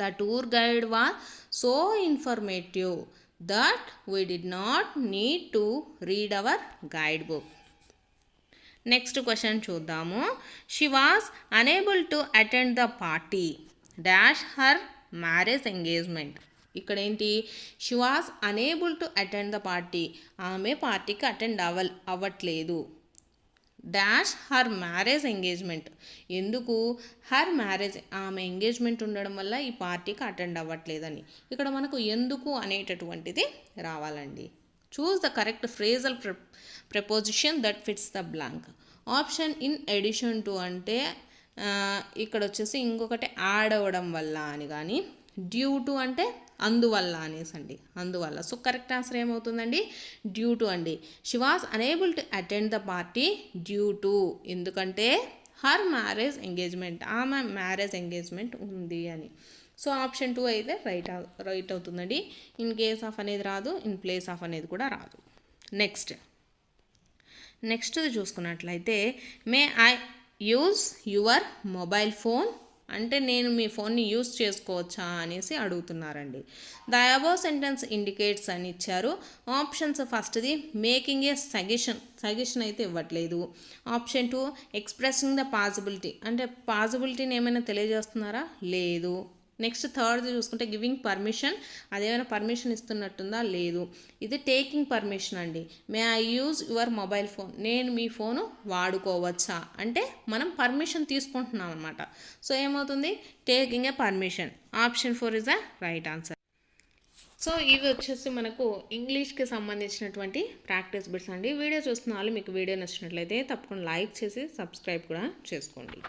The tour guide was so informative that we did not need to read our guidebook. Next question చూద్దాము. She was unable to attend the party dash her marriage engagement. ఇక్కడ ఏంటి, she was unable to attend the party, ఆమె పార్టీకి అటెండ్ అవ్వట్లేదు. డాష్ హర్ మ్యారేజ్ ఎంగేజ్మెంట్, ఎందుకు హర్ మ్యారేజ్, ఆమె ఎంగేజ్మెంట్ ఉండడం వల్ల ఈ పార్టీకి అటెండ్ అవ్వట్లేదని. ఇక్కడ మనకు ఎందుకు అనేటటువంటిది రావాలండి. Choose the correct phrasal preposition that fits the blank. Option in addition to అంటే ఇక్కడ వచ్చేసి ఇంకొకటి యాడ్ అవ్వడం వల్ల అని, కానీ డ్యూ టు అంటే అందువల్ల అనేసి అండి, అందువల్ల. సో కరెక్ట్ ఆన్సర్ ఏమవుతుందండి, డ్యూ టు అండి. She was unable to attend the party due to, ఎందుకంటే హర్ మ్యారేజ్ ఎంగేజ్మెంట్, ఆమె మ్యారేజ్ ఎంగేజ్మెంట్ ఉంది అని. సో ఆప్షన్ 2 అయితే రైట్ అవుతుందండి. ఇన్ కేస్ ఆఫ్ అనేది రాదు, ఇన్ ప్లేస్ ఆఫ్ అనేది కూడా రాదు. నెక్స్ట్ చూసుకున్నట్లయితే may I use your mobile phone అంటే నేను మీ ఫోన్ని యూజ్ చేసుకోవచ్చా అనేసి అడుగుతున్నారండి. ద అబవ్ సెంటెన్స్ ఇండికేట్స్ అని ఇచ్చారు. ఆప్షన్స్ ఫస్ట్ది మేకింగ్ ఏ సజెషన్ అయితే ఇవ్వట్లేదు. ఆప్షన్ 2 ఎక్స్ప్రెసింగ్ ద పాసిబిలిటీ, అంటే పాసిబిలిటీని ఏమైనా తెలియజేస్తున్నారా, లేదు. నెక్స్ట్ థర్డ్ది చూసుకుంటే గివింగ్ పర్మిషన్, అదేమైనా పర్మిషన్ ఇస్తున్నట్టుందా, లేదు. ఇది టేకింగ్ పర్మిషన్ అండి. May I use your mobile phone, నేను మీ ఫోను వాడుకోవచ్చా అంటే మనం పర్మిషన్ తీసుకుంటున్నాం అనమాట. సో ఏమవుతుంది, taking a permission. Option 4 is the right answer. So ఇవి వచ్చేసి మనకు ఇంగ్లీష్కి సంబంధించినటువంటి ప్రాక్టీస్ బిట్స్ అండి. వీడియో చూస్తున్న వాళ్ళు మీకు వీడియో నచ్చినట్లయితే తప్పకుండా లైక్ చేసి సబ్స్క్రైబ్ కూడా చేసుకోండి.